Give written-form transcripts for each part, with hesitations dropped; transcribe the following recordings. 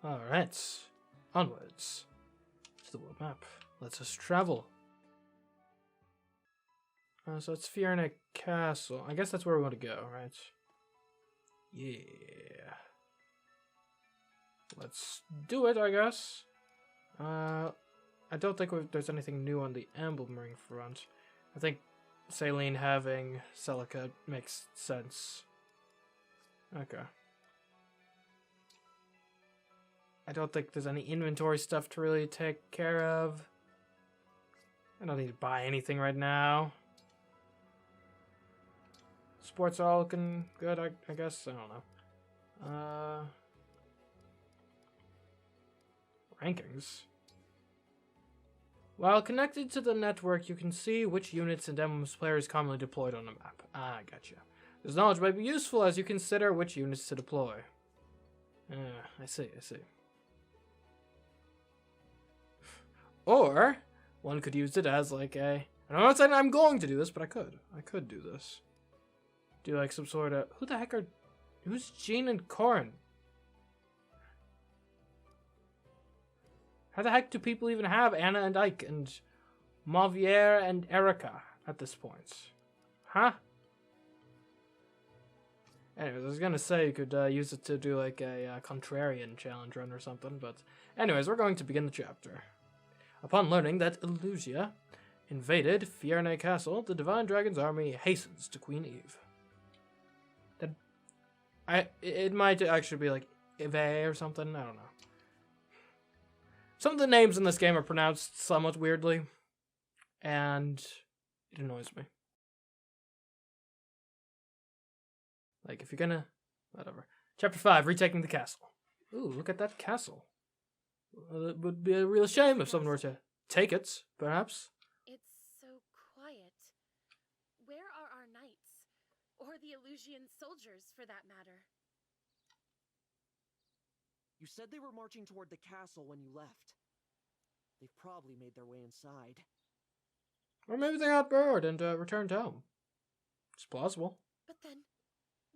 Alright. Onwards. To the world map. Let's us travel. So it's Fiorna Castle. I guess that's where we want to go, right? Yeah. Let's do it, I guess. I don't think there's anything new on the Emblem Ring front. I think Saline having Celica makes sense. Okay. I don't think there's any inventory stuff to really take care of. I don't need to buy anything right now. Sports are all looking good, I guess. I don't know. Rankings. While connected to the network, you can see which units and emblems players commonly deployed on the map. Ah, gotcha. This knowledge might be useful as you consider which units to deploy. I see. Or, one could use it as like a... And I'm not saying I'm going to do this, but I could. I could do this. Do like some sort of... Who the heck are... Who's Jean and Corin? How the heck do people even have Anna and Ike and Mavier and Erica at this point? Huh? Anyways, I was gonna say you could use it to do like a contrarian challenge run or something, but... Anyways, we're going to begin the chapter. Upon learning that Elusia invaded Fiorna Castle, the Divine Dragon's army hastens to Queen Eve. It might actually be like Eve or something, I don't know. Some of the names in this game are pronounced somewhat weirdly, and it annoys me. Like, if you're gonna... Whatever. Chapter 5, Retaking the Castle. Ooh, look at that castle. It would be a real shame if someone were to take it, perhaps. It's so quiet. Where are our knights? Or the Elusian soldiers, for that matter? You said they were marching toward the castle when you left. They've probably made their way inside. Or maybe they got bored and returned home. It's plausible. But then,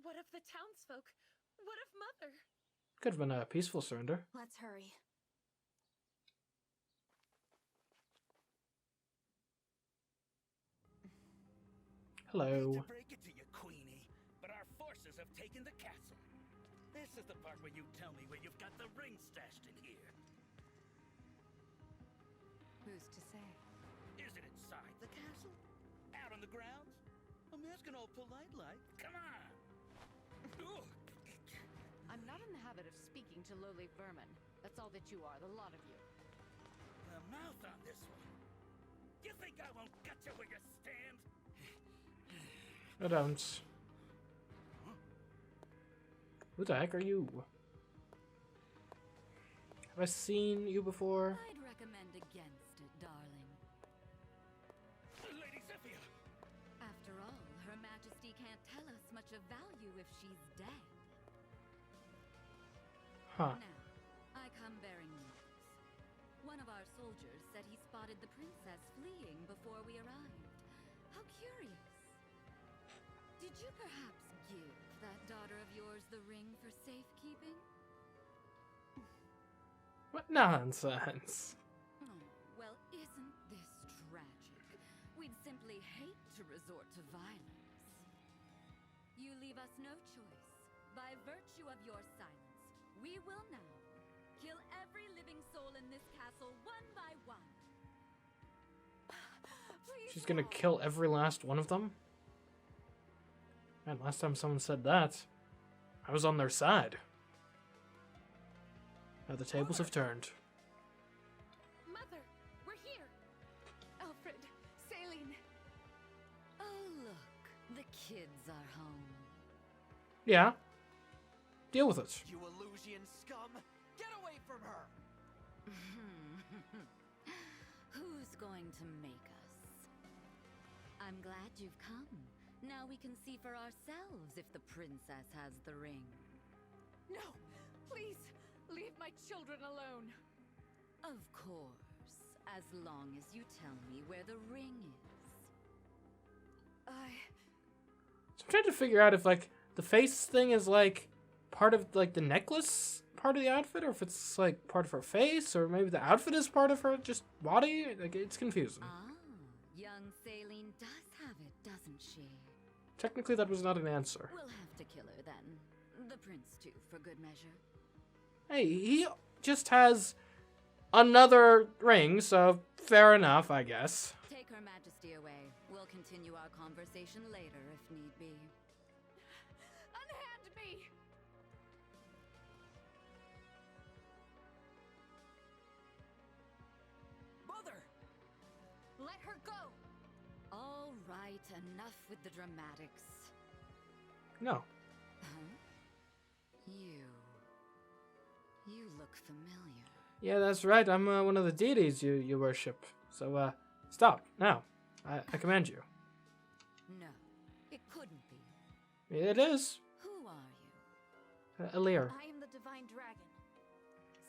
what of the townsfolk? What of Mother? Could have been a peaceful surrender. Let's hurry. Hello. I hate to break it to you, Queenie, but our forces have taken the castle. This is the part where you tell me where you've got the ring stashed in here. Who's to say? Is it inside the castle? Out on the grounds? I'm asking all polite like. Come on. Ugh. I'm not in the habit of speaking to lowly vermin. That's all that you are, the lot of you. The mouth on this one. You think I won't get you where you stand? I don't. Who the heck are you? Have I seen you before? I'd recommend against it, darling. Lady Zephyr! After all, Her Majesty can't tell us much of value if she's dead. Huh. Now, I come bearing news. One of our soldiers said he spotted the princess fleeing before we arrived. How curious. Did you perhaps give that daughter of yours the ring for safekeeping? What nonsense. Oh, well, isn't this tragic? We'd simply hate to resort to violence. You leave us no choice. By virtue of your silence, we will now kill every living soul in this castle one by one. Please She's gonna no. kill every last one of them? Man, last time someone said that, I was on their side. Now the tables have turned. Mother, we're here. Alfred, Saline. Oh, look. The kids are home. Yeah. Deal with it. You Elusian scum! Get away from her! Who's going to make us? I'm glad you've come. Now we can see for ourselves if the princess has the ring. No, please, leave my children alone. Of course, as long as you tell me where the ring is. So I'm trying to figure out if, like, the face thing is, like, part of, like, the necklace part of the outfit, or if it's like part of her face, or maybe the outfit is part of her just body. Like, it's confusing. Ah, young Saline does have it, doesn't she? Technically, that was not an answer. We'll have to kill her then. The prince too, for good measure. Hey, he just has another ring, so fair enough, I guess. Take Her Majesty away. We'll continue our conversation later if need be. Unhand me! Mother! Let her go! All right, enough with the dramatics. No. Huh? You look familiar. Yeah, that's right. I'm one of the deities you worship. So, stop now. I command you. No, it couldn't be. It is. Who are you? Alear. I am the divine dragon.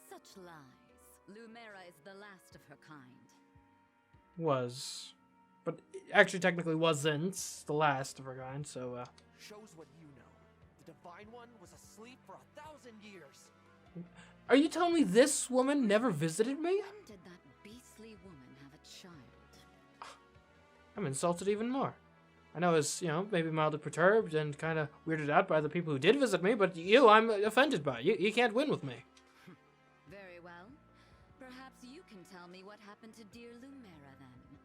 Such lies. Lumera is the last of her kind. Was. But actually, technically wasn't the last of her kind, so, Shows what you know. The Divine One was asleep for 1,000 years. Are you telling me this woman never visited me? When did that beastly woman have a child? I'm insulted even more. I know I was, maybe mildly perturbed and kind of weirded out by the people who did visit me, but I'm offended by. You can't win with me. Very well. Perhaps you can tell me what happened to dear Lumera then.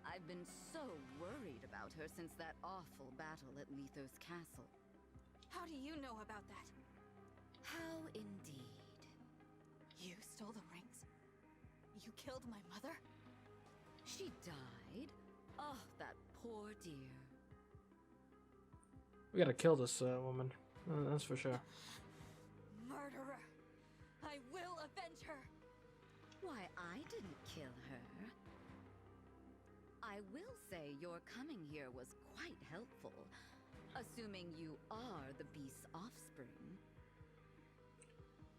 I've been so worried about her since that awful battle at Lethos Castle. How do you know about that? How indeed. You stole the rings? You killed my mother? She died? Oh, that poor dear. We gotta kill this woman. That's for sure. Murderer! I will avenge her! Why, I didn't kill her. I will say your coming here was quite helpful, assuming you are the beast's offspring.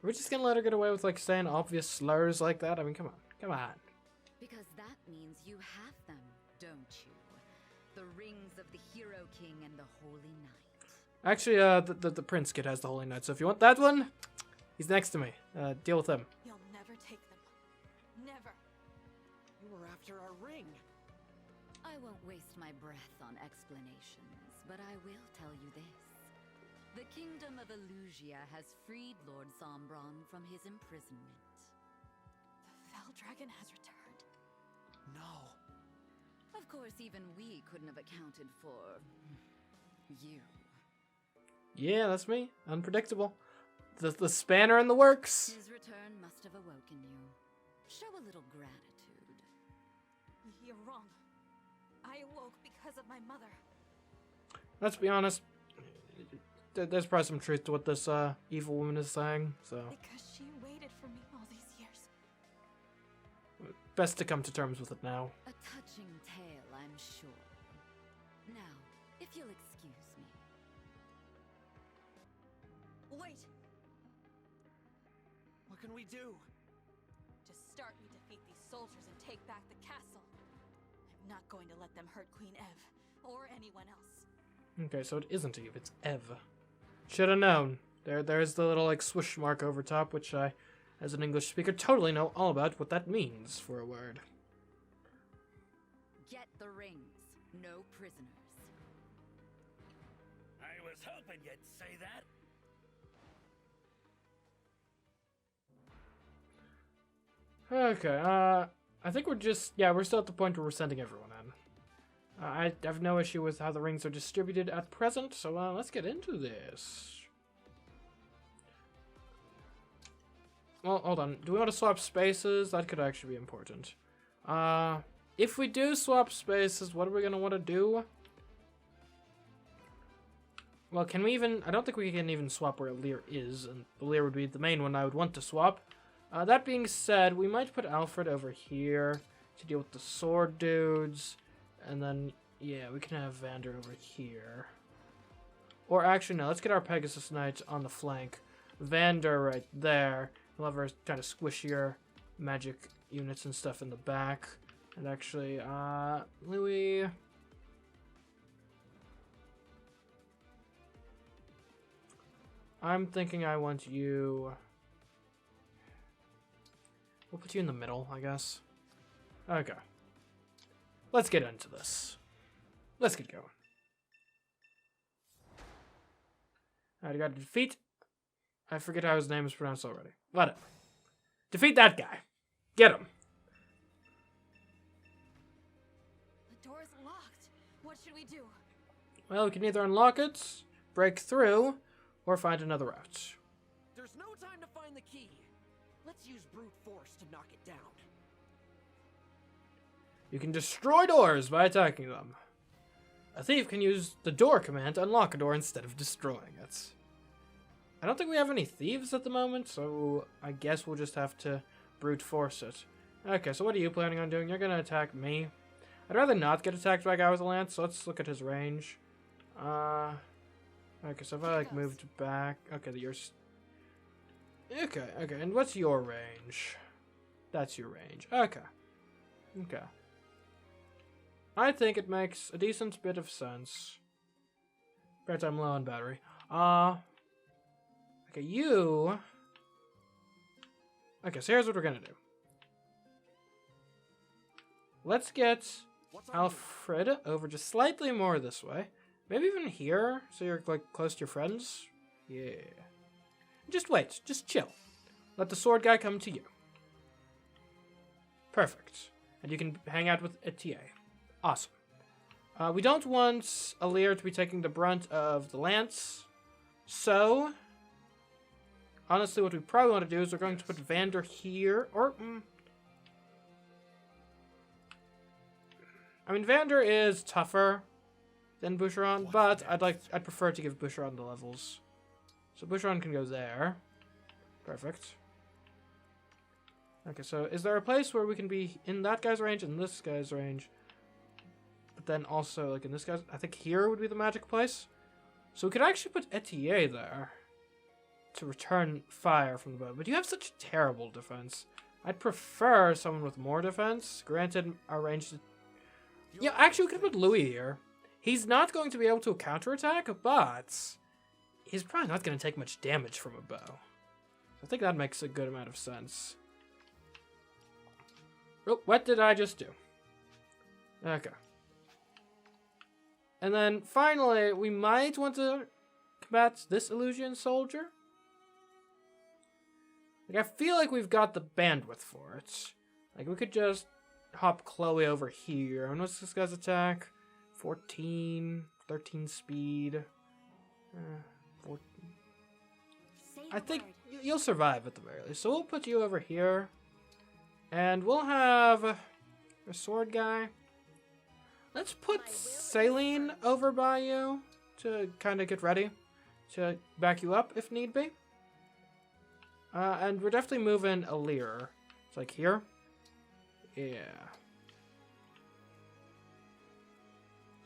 Are we just gonna let her get away with, like, saying obvious slurs like that? I mean, come on. Come on. Because that means you have them, don't you? The rings of the Hero King and the Holy Knight. Actually, the Prince Kid has the Holy Knight, so if you want that one, he's next to me. Deal with him. You'll never take them. Never. You were after our ring. I won't waste my breath on explanations, but I will tell you this. The Kingdom of Elusia has freed Lord Sombron from his imprisonment. The Fell Dragon has returned. No. Of course, even we couldn't have accounted for... you. Yeah, that's me. Unpredictable. The spanner in the works. His return must have awoken you. Show a little gratitude. You're wrong. I awoke because of my mother. Let's be honest. There's probably some truth to what this evil woman is saying, so Because she waited for me all these years. best to come to terms with it now. A touching tale, I'm sure. Now, if you'll excuse me. Wait! What can we do? Just start me defeat these soldiers and take back the castle. I'm not going to let them hurt Queen Ev, or anyone else. Okay, so it isn't Eve, it's Ev. Should have known. There's the little, like, swoosh mark over top, which I, as an English speaker, totally know all about what that means for a word. Get the rings. No prisoners. I was hoping you'd say that. Okay, I think we're still at the point where we're sending everyone in. I have no issue with how the rings are distributed at present, so let's get into this. Well, hold on. Do we want to swap spaces? That could actually be important. If we do swap spaces, what are we going to want to do? Well, can we even... I don't think we can even swap where Alear is, and Alear would be the main one I would want to swap. That being said, we might put Alfred over here to deal with the sword dudes. And then, yeah, we can have Vander over here. Or actually, no, let's get our Pegasus Knights on the flank. Vander right there. We'll have our kind of squishier magic units and stuff in the back. And actually, Louis... I'm thinking I want you We'll put you in the middle, I guess. Okay. Let's get into this. Let's get going. Alright, I got to defeat. I forget how his name is pronounced already. Whatever. Defeat that guy. Get him. The door is locked. What should we do? Well, we can either unlock it, break through, or find another route. There's no time to find the key. Let's use brute force to knock it down. You can destroy doors by attacking them. A thief can use the door command to unlock a door instead of destroying it. I don't think we have any thieves at the moment, so I guess we'll just have to brute force it. Okay, so what are you planning on doing? You're going to attack me. I'd rather not get attacked by a guy with a lance, so let's look at his range. Okay, so if I, like, moved back... Okay, yours... Okay, and what's your range? That's your range. Okay. I think it makes a decent bit of sense. Bet I'm low on battery. Okay, you... Okay, so here's what we're gonna do. Let's get Alfred over just slightly more this way. Maybe even here, so you're, like, close to your friends. Yeah. Just wait. Just chill. Let the sword guy come to you. Perfect. And you can hang out with a TA. Awesome. We don't want Alear to be taking the brunt of the lance. So, honestly, what we probably want to do is we're going to put Vander here. Or, I mean, Vander is tougher than Boucheron, but I'd prefer to give Boucheron the levels. So Boucheron can go there. Perfect. Okay, so is there a place where we can be in that guy's range and this guy's range? But then also, like, in this guy's... I think here would be the magic place. So we could actually put Etier there to return fire from the bow. But you have such terrible defense. I'd prefer someone with more defense. Granted, our range... Yeah, actually, we could put Louis here. He's not going to be able to counterattack, but... he's probably not going to take much damage from a bow. I think that makes a good amount of sense. Oh, what did I just do? Okay. And then, finally, we might want to combat this illusion soldier. Like, I feel like we've got the bandwidth for it. Like, we could just hop Chloe over here. And what's this guy's attack? 14, 13 speed. 14. I think you'll survive at the very least. So we'll put you over here. And we'll have a sword guy. Let's put Saline over by you to kind of get ready to back you up if need be. And we're definitely moving Alear. It's like here. Yeah.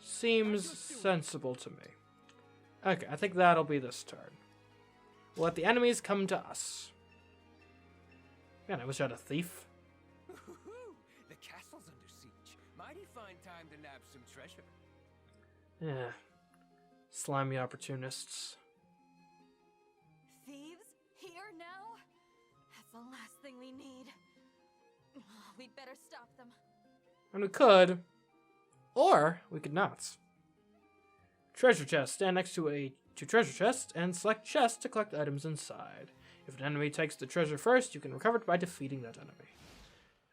Seems sensible to me. Okay, I think that'll be this turn. We'll let the enemies come to us. Man, I wish I had a thief. The castle's under siege. Mighty fine time to nab some treasure. Yeah. Slimy opportunists. Thieves? Here now? That's the last thing we need. We'd better stop them. And we could. Or we could not. Treasure chest. Stand next to two treasure chests and select chest to collect items inside. If an enemy takes the treasure first, you can recover it by defeating that enemy.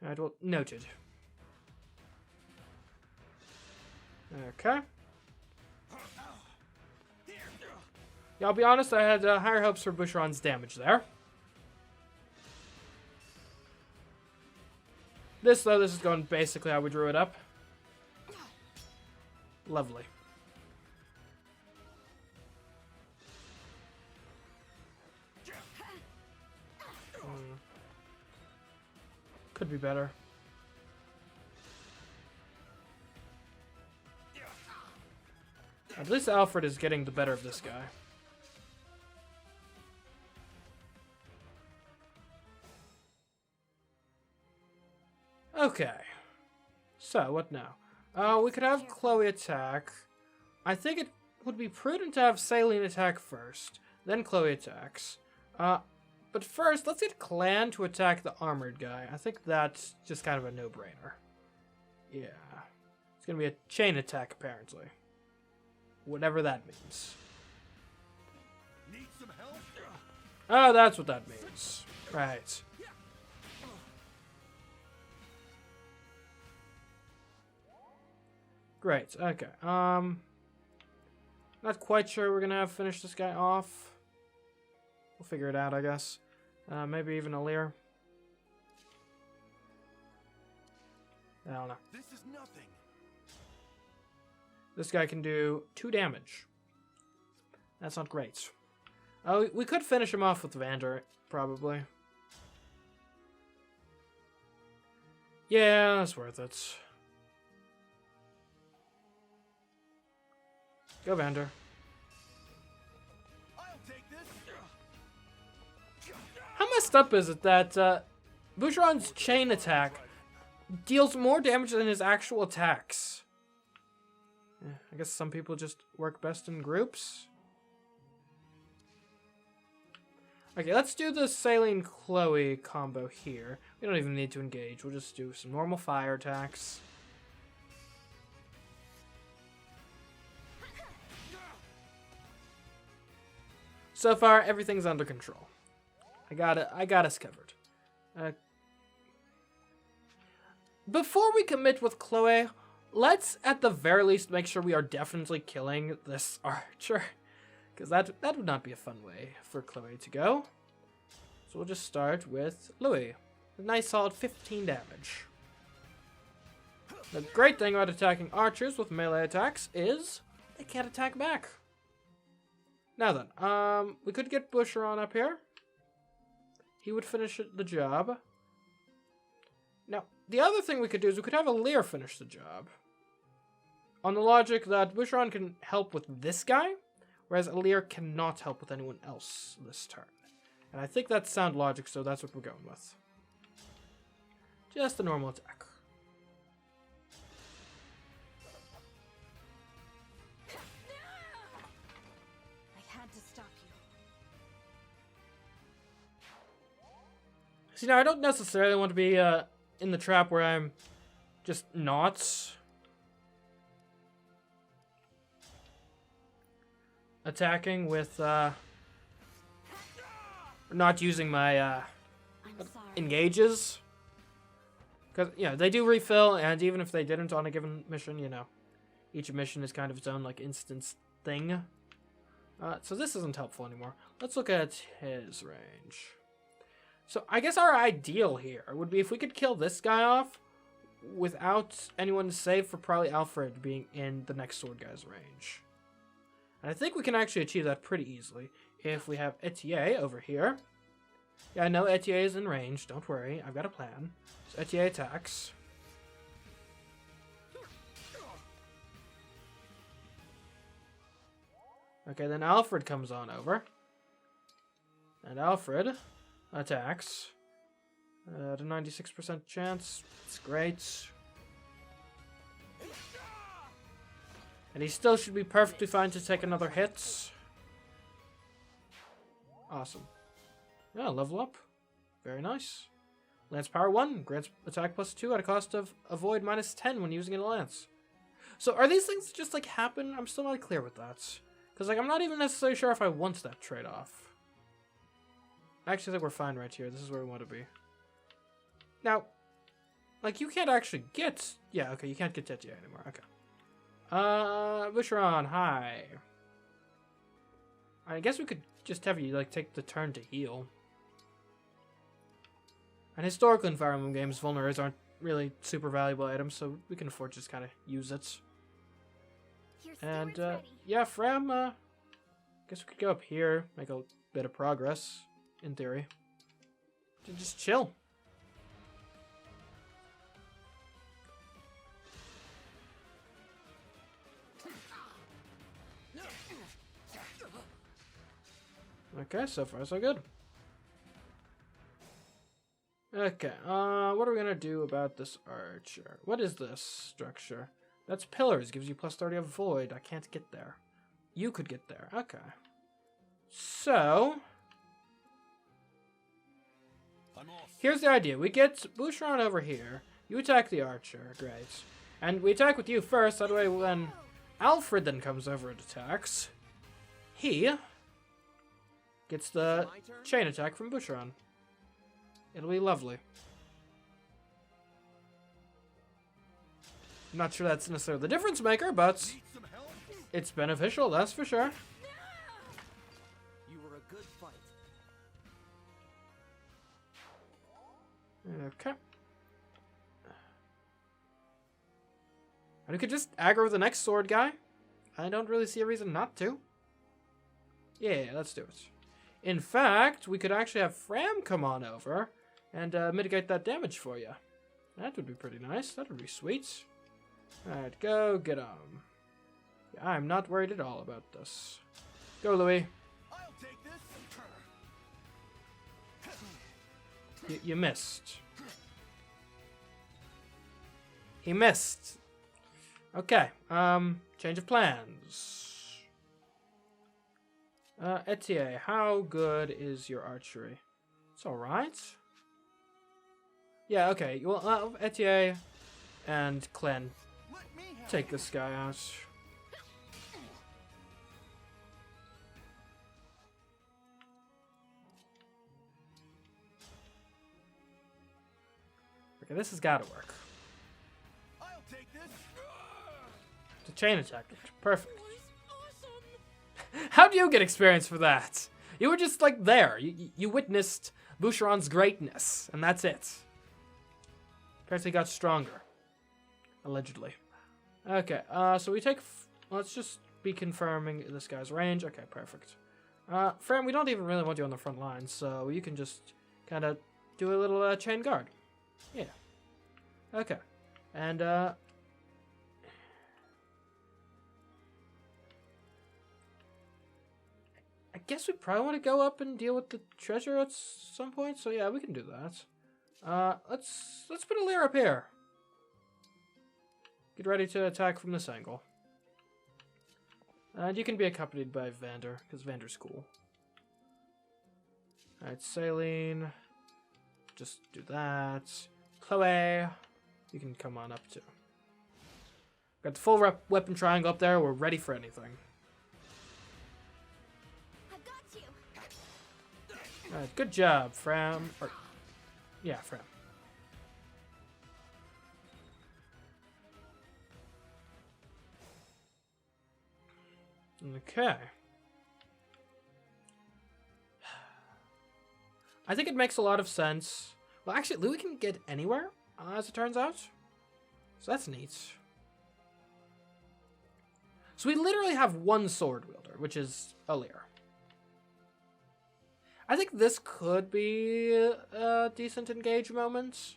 Alright, well, noted. Okay. Yeah, I'll be honest, I had higher hopes for Boucheron's damage there. This is going basically how we drew it up. Lovely. Could be better. At least Alfred is getting the better of this guy. Okay. So, what now? We could have Chloe attack. I think it would be prudent to have Saline attack first. Then Chloe attacks. But first, let's get Clan to attack the armored guy. I think that's just kind of a no-brainer. Yeah. It's going to be a chain attack, apparently. Whatever that means. Need some help? Oh, that's what that means. Right. Great, okay. Not quite sure we're gonna have finished this guy off. We'll figure it out, I guess. Maybe even Alear. I don't know. This is nothing. This guy can do 2 damage. That's not great. Oh, we could finish him off with Vander, probably. Yeah, that's worth it. Go, Vander. I'll take this. How messed up is it that Boucheron's chain attack deals more damage than his actual attacks? Yeah, I guess some people just work best in groups. Okay, let's do the Saline Chloe combo here. We don't even need to engage. We'll just do some normal fire attacks. So far, everything's under control. I got us covered. Before we commit with Chloe, let's at the very least make sure we are definitely killing this archer. Because that would not be a fun way for Chloe to go. So we'll just start with Louis. A nice solid 15 damage. The great thing about attacking archers with melee attacks is they can't attack back. Now then, we could get Boucheron up here. He would finish the job. Now, the other thing we could do is we could have Alear finish the job. On the logic that Boucheron can help with this guy, whereas Alear cannot help with anyone else this turn. And I think that's sound logic, so that's what we're going with. Just a normal attack. I had to stop you. See, now I don't necessarily want to be in the trap where I'm just not attacking with not using my I'm sorry. engages. Because, you know, they do refill, and even if they didn't on a given mission, you know, each mission is kind of its own, like, instance thing. So this isn't helpful anymore. Let's look at his range. So I guess our ideal here would be if we could kill this guy off without anyone save for probably Alfred being in the next sword guy's range. And I think we can actually achieve that pretty easily if we have Etier over here. Yeah, I know Etier is in range. Don't worry, I've got a plan. So Etier attacks. Okay, then Alfred comes on over. And Alfred attacks. At a 96% chance. It's great. And he still should be perfectly fine to take another hit. Awesome. Yeah, level up. Very nice. Lance power 1. Grants attack plus 2 at a cost of avoid minus 10 when using a lance. So are these things just like happen? I'm still not clear with that. Because like I'm not even necessarily sure if I want that trade-off. I actually think we're fine right here. This is where we want to be. Now, like you can't actually get... Yeah, okay, you can't get Tetia anymore. Okay. Boucheron, hi. I guess we could just have you like take the turn to heal. And historical in Fire Emblem games, vulneraries aren't really super valuable items, so we can afford to just kind of use it. And yeah, Fram, guess we could go up here, make a bit of progress, in theory. Just chill. Okay, so far so good. Okay, what are we gonna do about this archer? What is this structure? That's pillars, gives you plus 30 of void. I can't get there. You could get there, okay. So, I'm all Here's the idea. We get Boucheron over here. You attack the archer. Great. And we attack with you first. That way when Alfred then comes over and attacks, he gets the My turn? chain attack from Boucheron. It'll be lovely. I'm not sure that's necessarily the difference maker, but need some help. it's beneficial, that's for sure. You were a good fight. Okay. And we could just aggro the next sword guy. I don't really see a reason not to. Yeah, let's do it. In fact, we could actually have Fram come on over and mitigate that damage for you. That would be pretty nice. That would be sweet. Alright, go get him. Yeah, I'm not worried at all about this. Go, Louis. I'll take this. You missed. He missed. Okay, change of plans. Etier, how good is your archery? It's alright. Yeah, okay, well, Etier and Clen, Let me have take this guy out. Okay, this has gotta work. I'll take this. The chain attack. Perfect. How do you get experience for that? You were just like there. You witnessed Boucheron's greatness, and that's it. Apparently got stronger. Allegedly. Okay, so we take... let's just be confirming this guy's range. Okay, perfect. Fran, we don't even really want you on the front line, so you can just kind of do a little chain guard. Yeah. Okay. And, I guess we probably want to go up and deal with the treasure at some point, so yeah, we can do that. Let's put Alear up here. Get ready to attack from this angle. And you can be accompanied by Vander, because Vander's cool. Alright, Saline. Just do that. Chloe, you can come on up too. Got the full weapon triangle up there, we're ready for anything. I've got you. Alright, good job, Fram. Yeah, Fram. Okay. I think it makes a lot of sense. Well, actually, Louis can get anywhere, as it turns out. So that's neat. So we literally have one sword wielder, which is Alear. I think this could be a decent engage moment.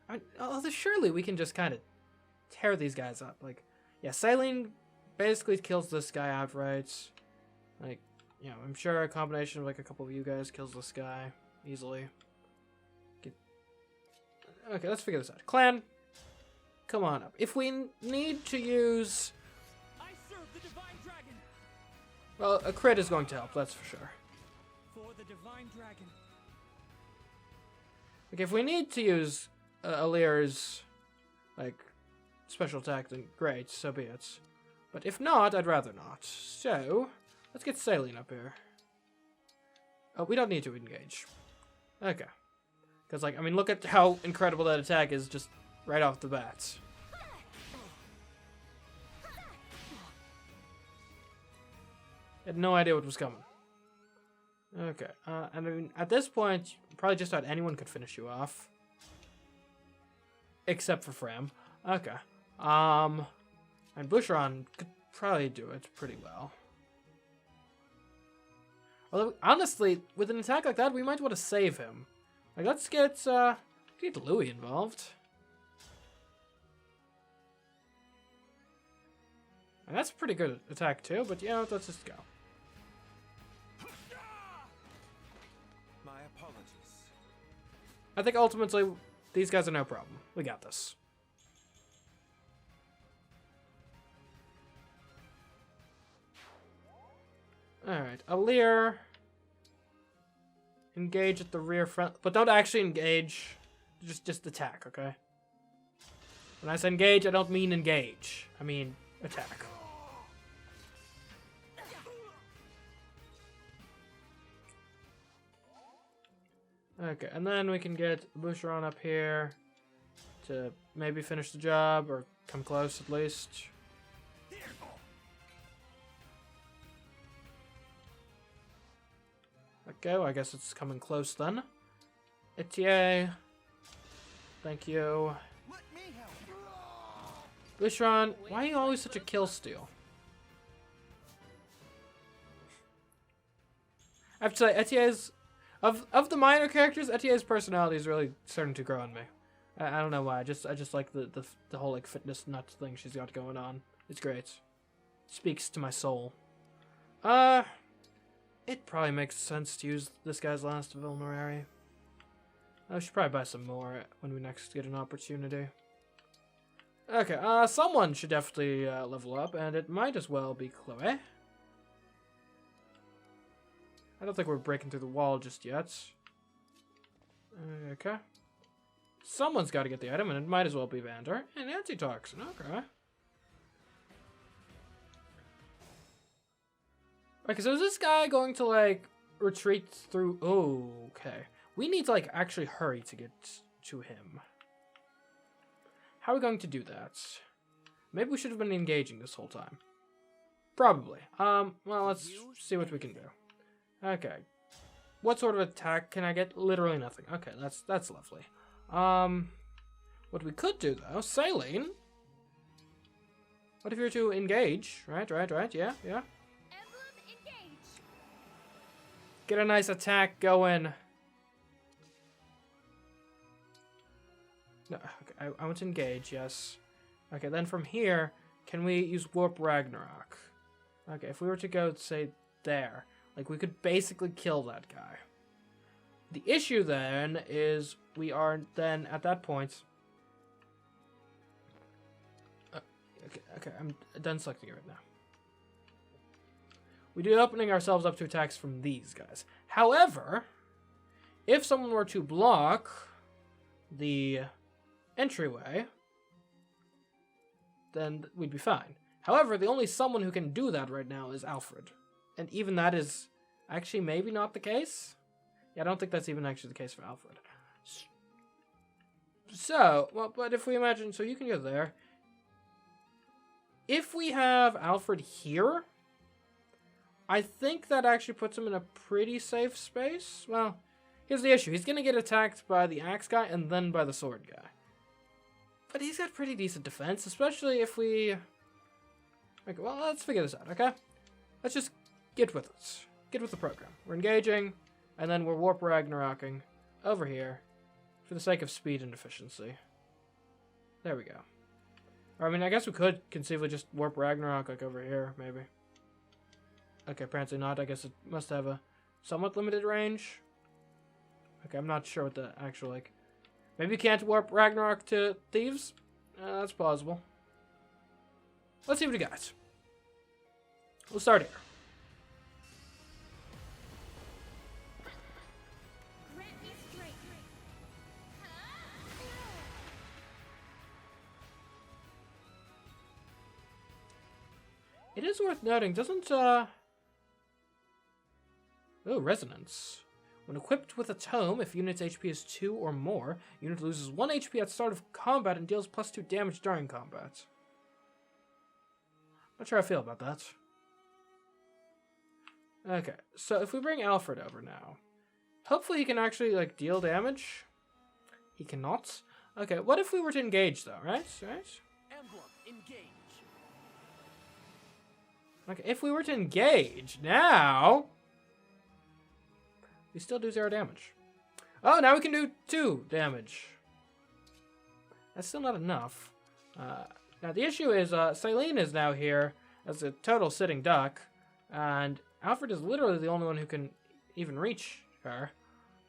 I mean, although surely we can just kind of tear these guys up. Like, yeah, Saline basically kills this guy outright. Like, you know, I'm sure a combination of like a couple of you guys kills this guy easily. Okay, let's figure this out. Clan, come on up. If we need to use... I serve the Divine Dragon! Well, a crit is going to help, that's for sure. For the Divine Dragon. Like, if we need to use Alear's, like, special attack, then great, so be it. But if not, I'd rather not. So, let's get Saline up here. Oh, we don't need to engage. Okay. Because, like, I mean, look at how incredible that attack is just right off the bat. Had no idea what was coming. Okay, and I mean, at this point, probably just thought anyone could finish you off. Except for Fram. Okay. And Boucheron could probably do it pretty well. Although, honestly, with an attack like that, we might want to save him. Like, let's get Louis involved. And that's a pretty good attack too, but yeah, let's just go. My apologies. I think ultimately, these guys are no problem. We got this. Alright, Alear. Engage at the rear front, but don't actually engage. Just attack, okay? When I say engage, I don't mean engage. I mean attack. Okay, and then we can get Boucheron up here to maybe finish the job, or come close at least. Okay, well, I guess it's coming close then. Etier. Thank you. Boucheron, why are you always such a kill steal? I have to say, Etier's... Of the minor characters, Etier's personality is really starting to grow on me. I don't know why. I just like the whole like fitness nut thing she's got going on. It's great. Speaks to my soul. It probably makes sense to use this guy's last vulnerary. I should probably buy some more when we next get an opportunity. Okay, someone should definitely level up, and it might as well be Chloe. I don't think we're breaking through the wall just yet. Okay. Someone's got to get the item, and it might as well be Vander. And antitoxin, okay. Okay, so is this guy going to, like, retreat through... Oh, okay. We need to, like, actually hurry to get to him. How are we going to do that? Maybe we should have been engaging this whole time. Probably. Well, let's see what we can do. Okay. What sort of attack can I get? Literally nothing. Okay, that's lovely. What we could do, though, Saline. What if you were to engage? Right, yeah. Emblem Engage. Get a nice attack going. No, okay, I want to engage, yes. Okay, then from here, can we use Warp Ragnarok? Okay, if we were to go, say, there, like, we could basically kill that guy. The issue, then, is we are then, at that point... Okay, I'm done selecting it right now. We do opening ourselves up to attacks from these guys. However, if someone were to block the entryway, then we'd be fine. However, the only someone who can do that right now is Alfred. And even that is actually maybe not the case. Yeah, I don't think that's even actually the case for Alfred. So, well, but if we imagine, so you can go there. If we have Alfred here, I think that actually puts him in a pretty safe space. Well, here's the issue. He's going to get attacked by the axe guy and then by the sword guy. But he's got pretty decent defense, especially if we... Okay, well, let's figure this out, okay? Let's just get with it. Get with the program. We're engaging, and then we're Warp Ragnaroking over here for the sake of speed and efficiency. There we go. Or, I mean, I guess we could conceivably just Warp Ragnarok, like, over here, maybe. Okay, apparently not. I guess it must have a somewhat limited range. Okay, I'm not sure what the actual, like... Maybe you can't Warp Ragnarok to thieves? That's plausible. Let's see what we got. We'll start here. Grant me strength. It is worth noting, doesn't, Oh, Resonance. When equipped with a tome, if unit's HP is 2 or more, unit loses 1 HP at start of combat and deals +2 damage during combat. Not sure how I feel about that. Okay, so if we bring Alfred over now, hopefully he can actually, like, deal damage. He cannot. Okay, what if we were to engage, though, right? Emblem Engage. Okay, if we were to engage, now... we still do 0 damage. Oh, now we can do 2 damage. That's still not enough. Now, the issue is, Saline is now here as a total sitting duck, and Alfred is literally the only one who can even reach her.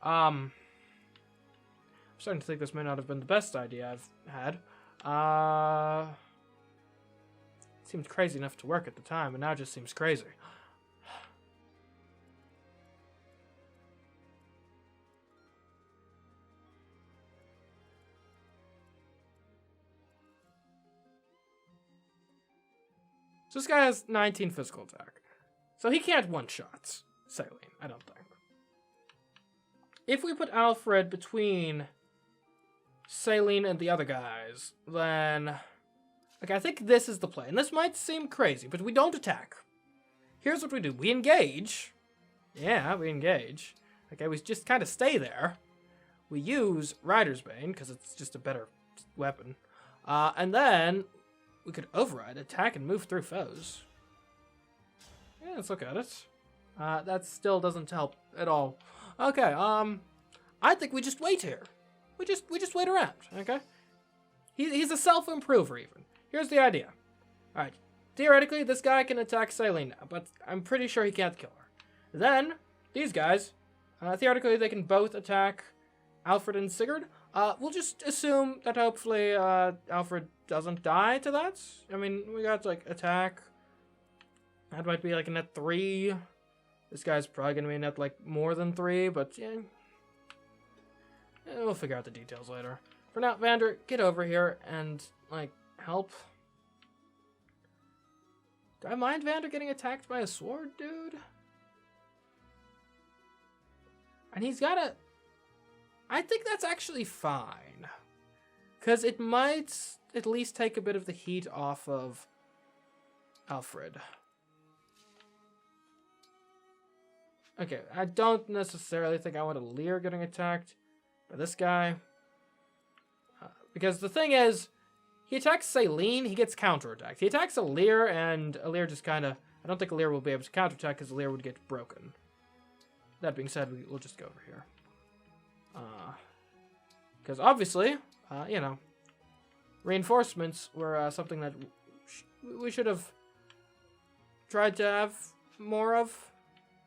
I'm starting to think this may not have been the best idea I've had. Seemed crazy enough to work at the time, and now it just seems crazy. So this guy has 19 physical attack. So he can't one-shot Saline, I don't think. If we put Alfred between Saline and the other guys, then... Okay, I think this is the play. And this might seem crazy, but we don't attack. Here's what we do. We engage. Yeah, we engage. Okay, we just kind of stay there. We use Rider's Bane, because it's just a better weapon. And then we could override, attack, and move through foes. Yeah, let's look at it. That still doesn't help at all. Okay, I think we just wait here. We just wait around, okay? He's a self-improver, even. Here's the idea. Alright, theoretically, this guy can attack Saline now, but I'm pretty sure he can't kill her. Then, these guys, theoretically, they can both attack Alfred and Sigurd. We'll just assume that hopefully Alfred doesn't die to that. I mean, we got, like, attack. That might be, like, a net 3. This guy's probably going to be a net, like, more than 3, but, yeah. We'll figure out the details later. For now, Vander, get over here and, like, help. Do I mind Vander getting attacked by a sword, dude? And he's got a... I think that's actually fine. Because it might at least take a bit of the heat off of Alfred. Okay, I don't necessarily think I want Alear getting attacked by this guy. Because the thing is, he attacks Saline, he gets counterattacked. He attacks Alear, and Alear just kind of... I don't think Alear will be able to counterattack because Alear would get broken. That being said, we'll just go over here. Because obviously, you know, reinforcements were something that we should have tried to have more of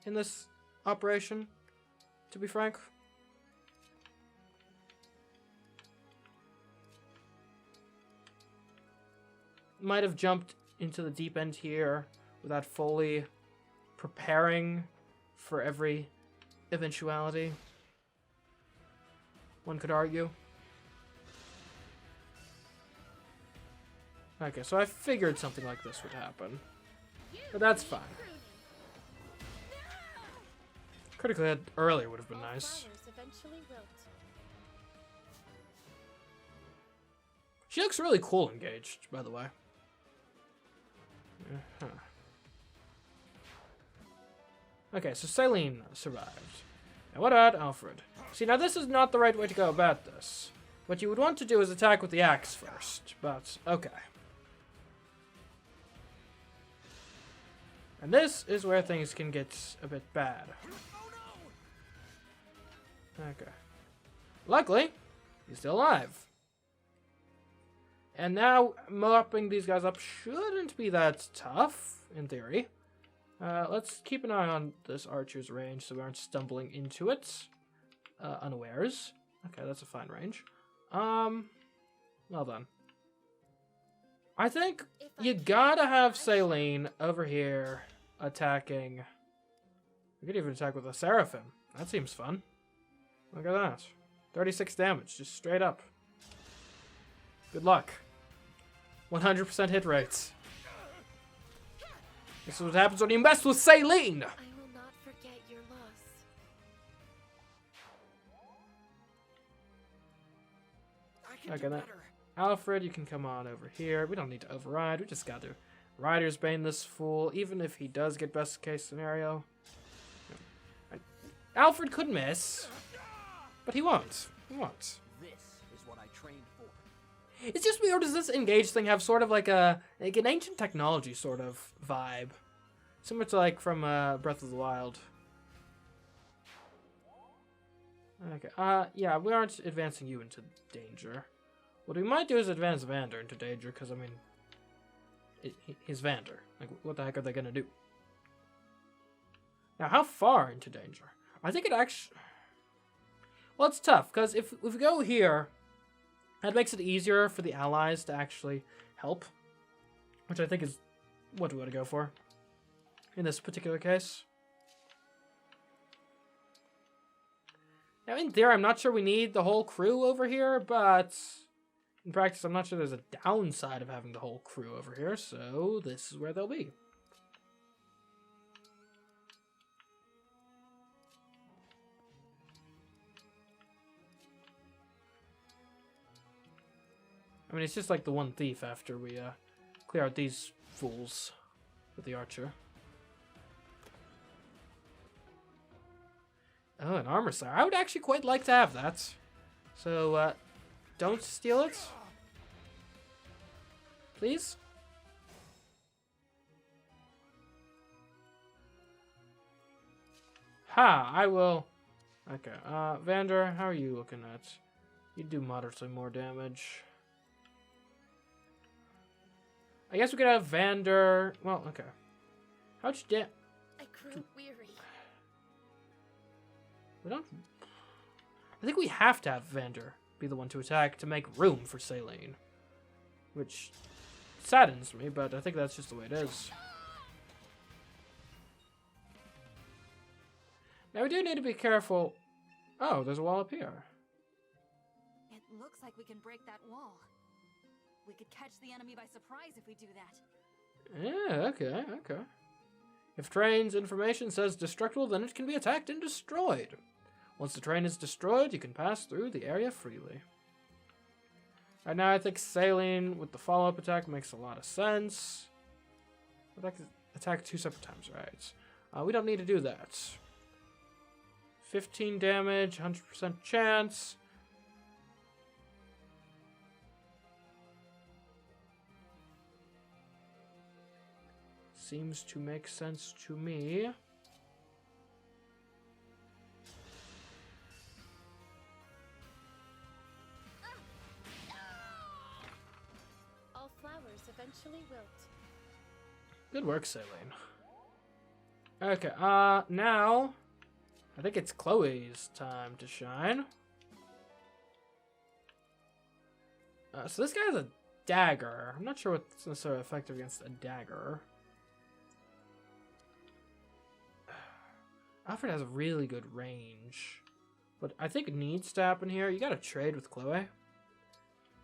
in this operation, to be frank. Might have jumped into the deep end here without fully preparing for every eventuality, one could argue. Okay, so I figured something like this would happen. But that's fine. Critical hit earlier would have been nice. She looks really cool engaged, by the way. Okay, so Saline survived. Now what about Alfred? See, now this is not the right way to go about this. What you would want to do is attack with the axe first, but okay. And this is where things can get a bit bad. Okay. Luckily, he's still alive. And now, mopping these guys up shouldn't be that tough, in theory. Let's keep an eye on this archer's range so we aren't stumbling into it unawares. Okay, that's a fine range. Well done. I think you gotta have Saline over here attacking. We could even attack with a Seraphim. That seems fun. Look at that. 36 damage, just straight up. Good luck. 100% hit rates. This is what happens when you mess with Saline! I will not forget your loss. Okay, then. Alfred, you can come on over here. We don't need to override. We just got to Rider's Bane this fool, even if he does get best case scenario. Alfred could miss, but he won't. He won't. This is what I trained for. It's just weird. Does this Engage thing have sort of like an ancient technology sort of vibe? Similar to like from Breath of the Wild. Okay, yeah, we aren't advancing you into danger. What we might do is advance Vander into danger, because, I mean, he's Vander. Like, what the heck are they gonna do? Now, how far into danger? I think it actually... Well, it's tough, because if we go here, that makes it easier for the allies to actually help, which I think is what we want to go for in this particular case. Now, in theory, I'm not sure we need the whole crew over here, but in practice, I'm not sure there's a downside of having the whole crew over here, so this is where they'll be. I mean, it's just like the one thief after we clear out these fools with the archer. Oh, an armor sire. I would actually quite like to have that. So, don't steal it. Please? Ha! I will... Okay, Vander, how are you looking at? You do moderately more damage. I guess we could have Vander... Well, okay. How much damage... I grew weary. We don't... I think we have to have Vander be the one to attack to make room for Saline. Which saddens me, but I think that's just the way it is. Now we do need to be careful. Oh, there's a wall up here. It looks like we can break that wall. We could catch the enemy by surprise if we do that. Yeah, okay, okay. If train's information says destructible, then it can be attacked and destroyed. Once the train is destroyed, you can pass through the area freely. Right now, I think Saline with the follow-up attack makes a lot of sense. Attack 2 separate times, right? We don't need to do that. 15 damage, 100% chance. Seems to make sense to me. All flowers eventually wilt. Good work, Saline. Okay, now I think it's Chloe's time to shine. So this guy has a dagger. I'm not sure what's necessarily effective against a dagger. Alfred has a really good range. But I think it needs to happen here. You gotta trade with Chloe.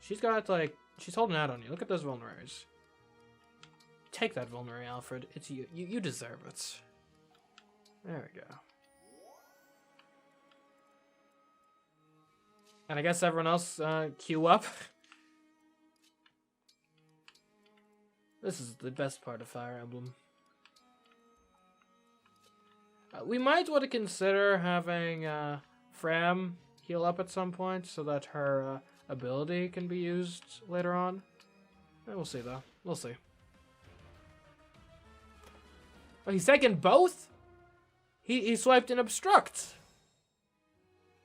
She's got, like, she's holding out on you. Look at those vulneraries. Take that vulnerary, Alfred. It's you. You deserve it. There we go. And I guess everyone else queue up. This is the best part of Fire Emblem. We might want to consider having Fram heal up at some point so that her ability can be used later on. We'll see, though. We'll see. Oh, he's taking both? He swiped an obstruct.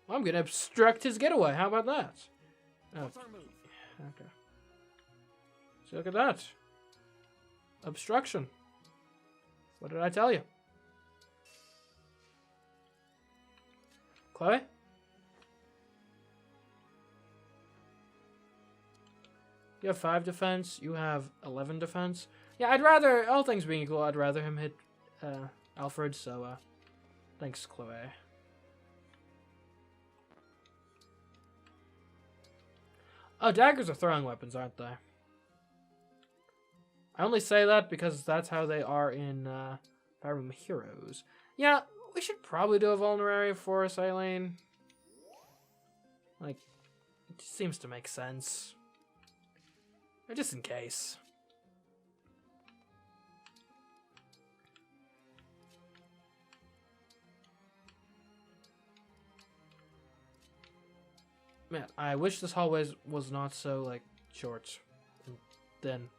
I'm going to obstruct his getaway. How about that? Oh, What's our move? okay. So look at that. Obstruction. What did I tell you? Chloe? You have 5 defense. You have 11 defense. Yeah, I'd rather, all things being equal, I'd rather him hit Alfred, so thanks, Chloe. Oh, daggers are throwing weapons, aren't they? I only say that because that's how they are in Fire Emblem Heroes. Yeah, we should probably do a vulnerary for Saline. Like, it just seems to make sense. Or just in case. Man, I wish this hallway was not so, like, short and thin.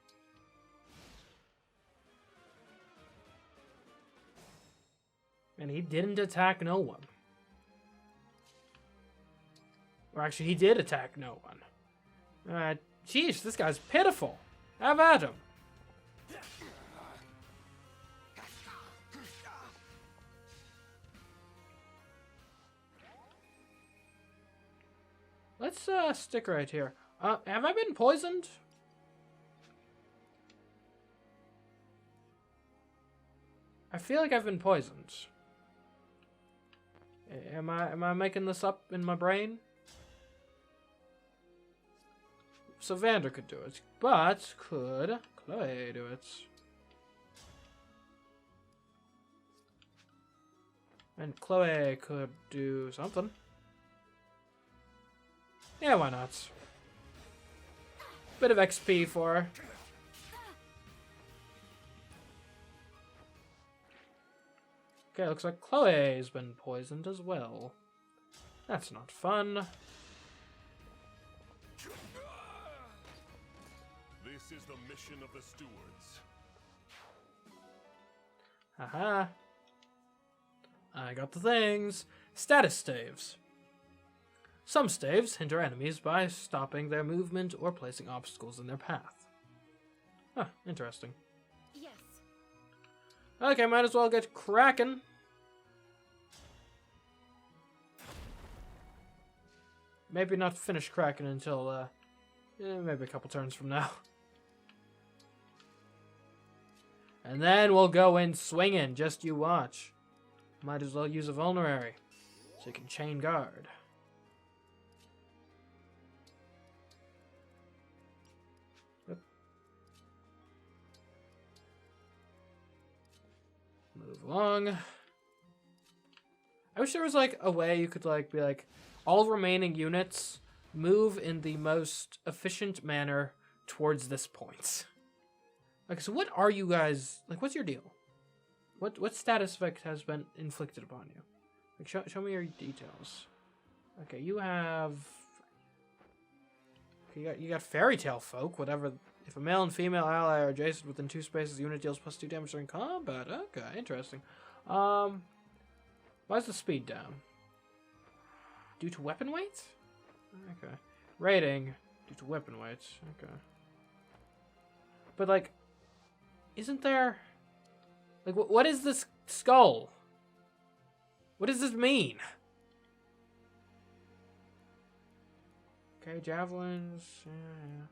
And he didn't attack no one. Or actually, he did attack no one. Jeez, this guy's pitiful. Have at him. Let's stick right here. Have I been poisoned? I feel like I've been poisoned. Am I making this up in my brain? So Vander could do it. But could Chloe do it? And Chloe could do something. Yeah, why not? Bit of XP for her. Okay, looks like Chloe's been poisoned as well. That's not fun. This is the mission of the stewards. Haha. I got the things. Status staves. Some staves hinder enemies by stopping their movement or placing obstacles in their path. Huh, interesting. Yes. Okay, might as well get cracking. Maybe not finish cracking until, maybe a couple turns from now. And then we'll go in swinging, just you watch. Might as well use a vulnerary, so you can chain guard. Yep. Move along. I wish there was like a way you could like be like, all remaining units move in the most efficient manner towards this point. Okay, so what are you guys like? What's your deal? What status effect has been inflicted upon you? Like, show me your details. Okay, you have. Okay, you got fairy tale folk. Whatever. If a male and female ally are adjacent within 2 spaces, the unit deals +2 damage during combat. Okay, interesting. Why is the speed down? Due to weapon weight? Okay. Rating due to weapon weight. Okay. But like, isn't there? Like, what is this skull? What does this mean? Okay, javelins. Yeah.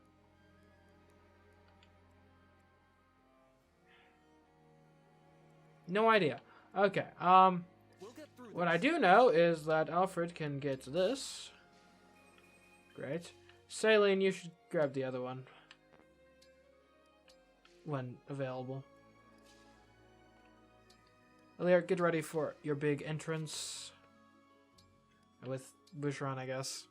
No idea. Okay. We'll get through What this. I do know is that Alfred can get this. Great. Saline, you should grab the other one when available. Alear, get ready for your big entrance with Boucheron, I guess.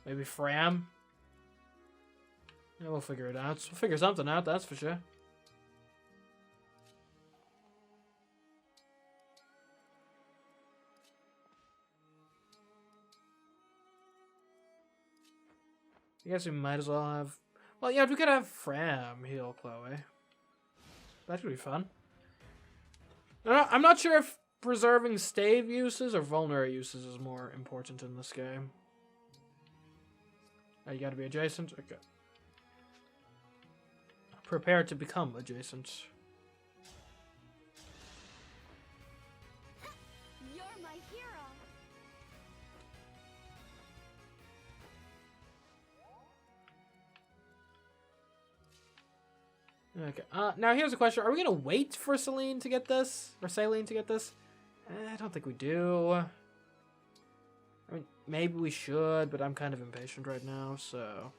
Maybe Fram. Yeah, we'll figure it out. We'll figure something out, that's for sure. I guess we might as well have... Well, yeah, we could have Fram heal Chloe. That could be fun. I'm not sure if preserving stave uses or vulnerary uses is more important in this game. Oh, you gotta be adjacent? Okay. Prepare to become adjacent. You're my hero. Okay. Now here's a question: are we gonna wait for Celine to get this, or Saline to get this? I don't think we do. I mean, maybe we should, but I'm kind of impatient right now, so.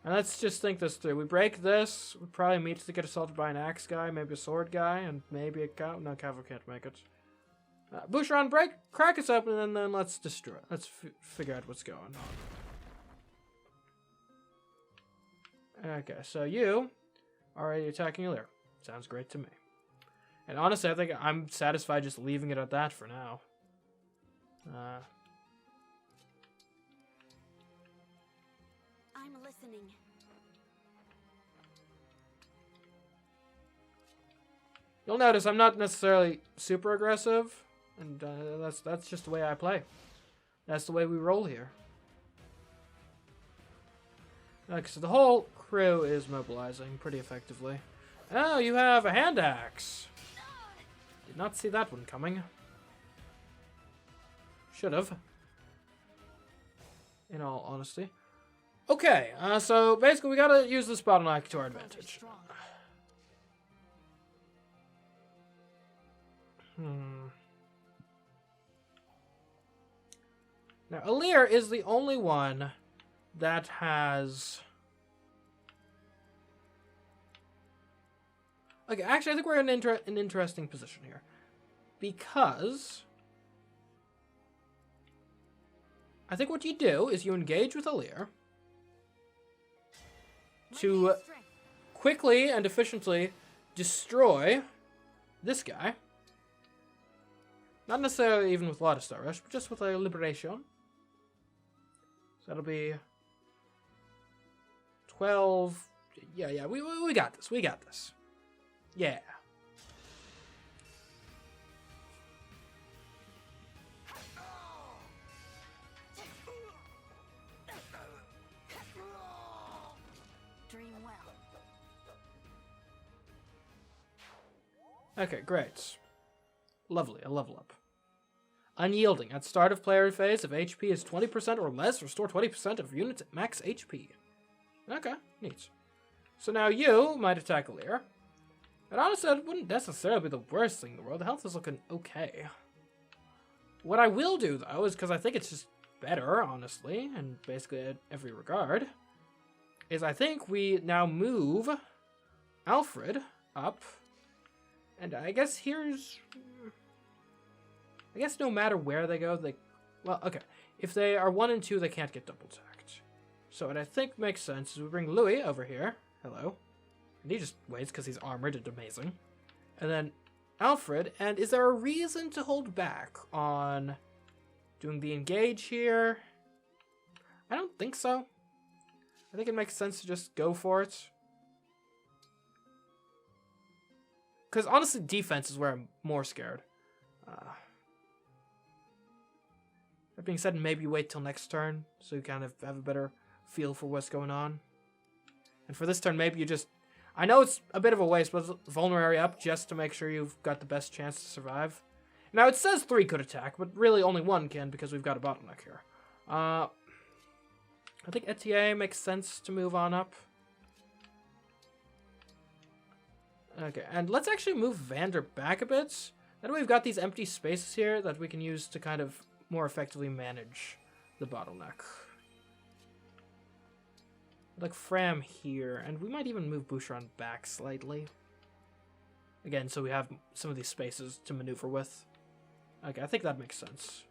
And let's just think this through. We break this. We probably immediately get assaulted by an axe guy, maybe a sword guy, and maybe a cow. No, Cav can't make it. Boucheron, crack us open, and then let's destroy it. Let's figure out what's going on. Okay, so you are already attacking Alear. Sounds great to me. And honestly, I think I'm satisfied just leaving it at that for now. I'm listening. You'll notice I'm not necessarily super aggressive, and that's just the way I play. That's the way we roll here. Okay, so the whole crew is mobilizing pretty effectively. Oh, you have a hand axe. Did not see that one coming. Should have. In all honesty. Okay, so basically we gotta use this bottleneck to our advantage. Now, Alear is the only one that has... Okay, actually, I think we're in an interesting position here. Because... I think what you do is you engage with Alear to quickly and efficiently destroy this guy. Not necessarily even with a lot of Star Rush, but just with a Liberation. So that'll be 12. Yeah, we got this. We got this. Yeah. Dream well. Okay, great. Lovely, a level up. Unyielding. At start of player phase, if HP is 20% or less, restore 20% of units at max HP. Okay, neat. So now you might attack Alear. And honestly, that wouldn't necessarily be the worst thing in the world. The health is looking okay. What I will do, though, is because I think it's just better, honestly, and basically in every regard, is I think we now move Alfred up. And I guess here's... I guess no matter where they go, they... Well, okay. If they are 1 and 2, they can't get double attacked. So what I think makes sense is we bring Louis over here. Hello. And he just waits because he's armored and amazing. And then Alfred. And is there a reason to hold back on doing the engage here? I don't think so. I think it makes sense to just go for it. Because honestly, defense is where I'm more scared. That being said, maybe wait till next turn so you kind of have a better feel for what's going on. And for this turn, maybe you just... I know it's a bit of a waste, but Vulnerary up just to make sure you've got the best chance to survive. Now, it says 3 could attack, but really only 1 can because we've got a bottleneck here. I think Etier makes sense to move on up. Okay, and let's actually move Vander back a bit. That way we've got these empty spaces here that we can use to kind of more effectively manage the bottleneck. Like Fram here, and we might even move Boucheron back slightly. Again, so we have some of these spaces to maneuver with. Okay, I think that makes sense.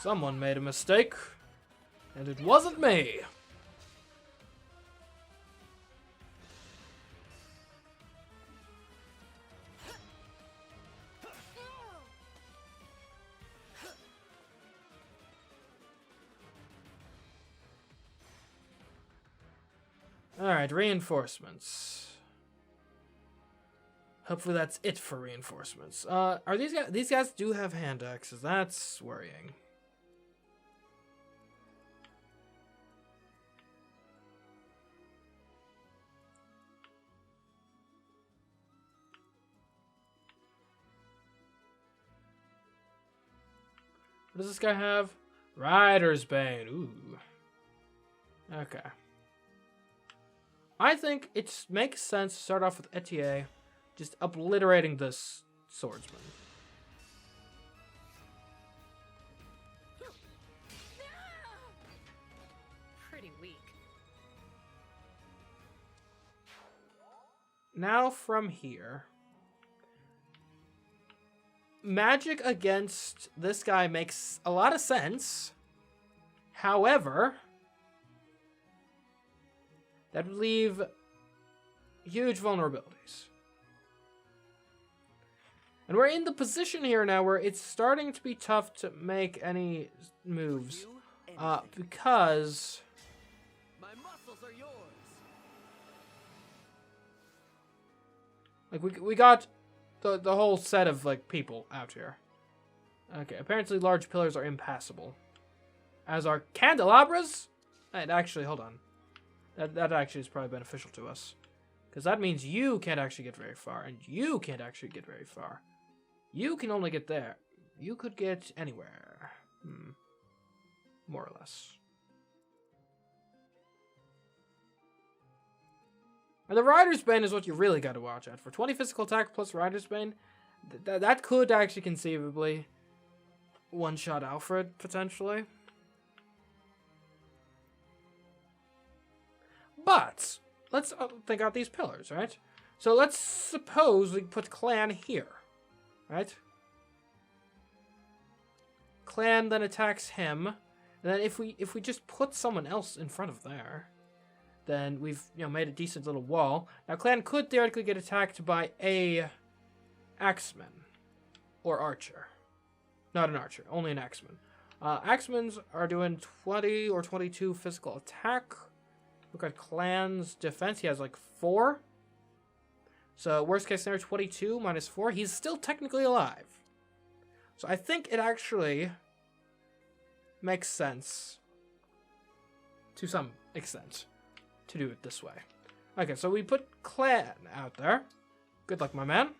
Someone made a mistake, and it wasn't me. Alright, reinforcements. Hopefully that's it for reinforcements. Are these guys do have hand axes? That's worrying. What does this guy have? Rider's Bane. Ooh. Okay. I think it makes sense to start off with Etier, just obliterating this swordsman. Pretty weak. Now from here, magic against this guy makes a lot of sense. However, that would leave huge vulnerabilities. And we're in the position here now where it's starting to be tough to make any moves. Because... My muscles are yours. Like, we got the whole set of, like, people out here. Okay, apparently large pillars are impassable. As are candelabras? And actually, hold on. That actually is probably beneficial to us. Because that means you can't actually get very far, and you can't actually get very far. You can only get there. You could get anywhere. More or less. And the Rider's Bane is what you really got to watch out for. 20 physical attack plus Rider's Bane, that could actually conceivably one-shot Alfred, potentially. But, let's think out these pillars, right? So let's suppose we put Clan here, right? Clan then attacks him, and then if we just put someone else in front of there, then we've made a decent little wall. Now Clan could theoretically get attacked by a Axeman or Archer. Not an Archer, only an Axeman. Axemans are doing 20 or 22 physical attack. Look at Clan's defense. He has like 4. So worst case scenario, 22 minus 4. He's still technically alive. So I think it actually makes sense to some extent to do it this way. Okay, so we put Clan out there. Good luck, my man.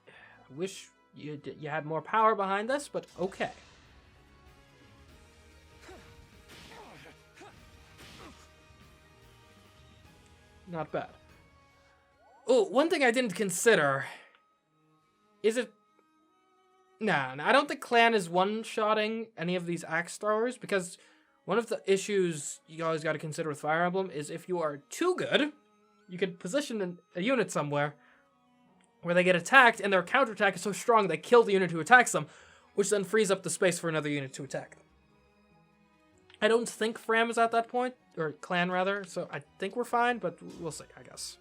I wish you had more power behind this, but okay. Not bad. Oh, one thing I didn't consider is it... Nah, I don't think Clan is one-shotting any of these axe throwers, because one of the issues you always got to consider with Fire Emblem is if you are too good, you can position a unit somewhere where they get attacked and their counterattack is so strong they kill the unit who attacks them, which then frees up the space for another unit to attack them. I don't think Fram is at that point, or Clan rather, so I think we're fine, but we'll see, I guess.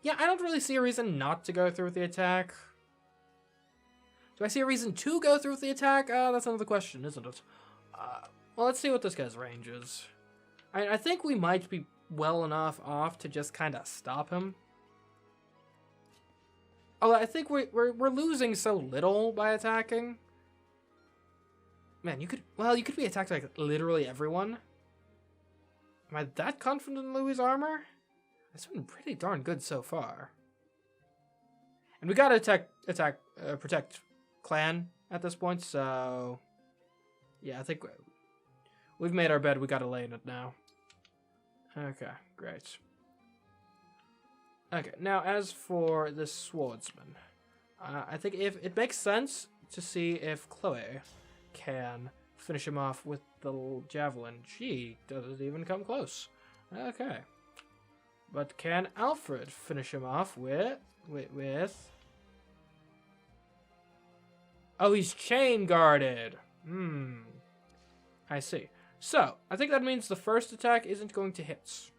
Yeah, I don't really see a reason not to go through with the attack. Do I see a reason to go through with the attack? That's another question, isn't it? Well, let's see what this guy's range is. I think we might be well enough off to just kind of stop him. Although I think we're losing so little by attacking. Man, you could be attacked by like literally everyone. Am I that confident in Louis' armor? It's been pretty darn good so far. And we gotta protect Clan at this point, so... Yeah, I think we've made our bed, we gotta lay in it now. Okay, great. Okay, now as for this swordsman, I think if it makes sense to see if Chloe can finish him off with the javelin. She doesn't even come close. Okay. But can Alfred finish him off with... Oh, he's chain guarded. I see. So, I think that means the first attack isn't going to hit.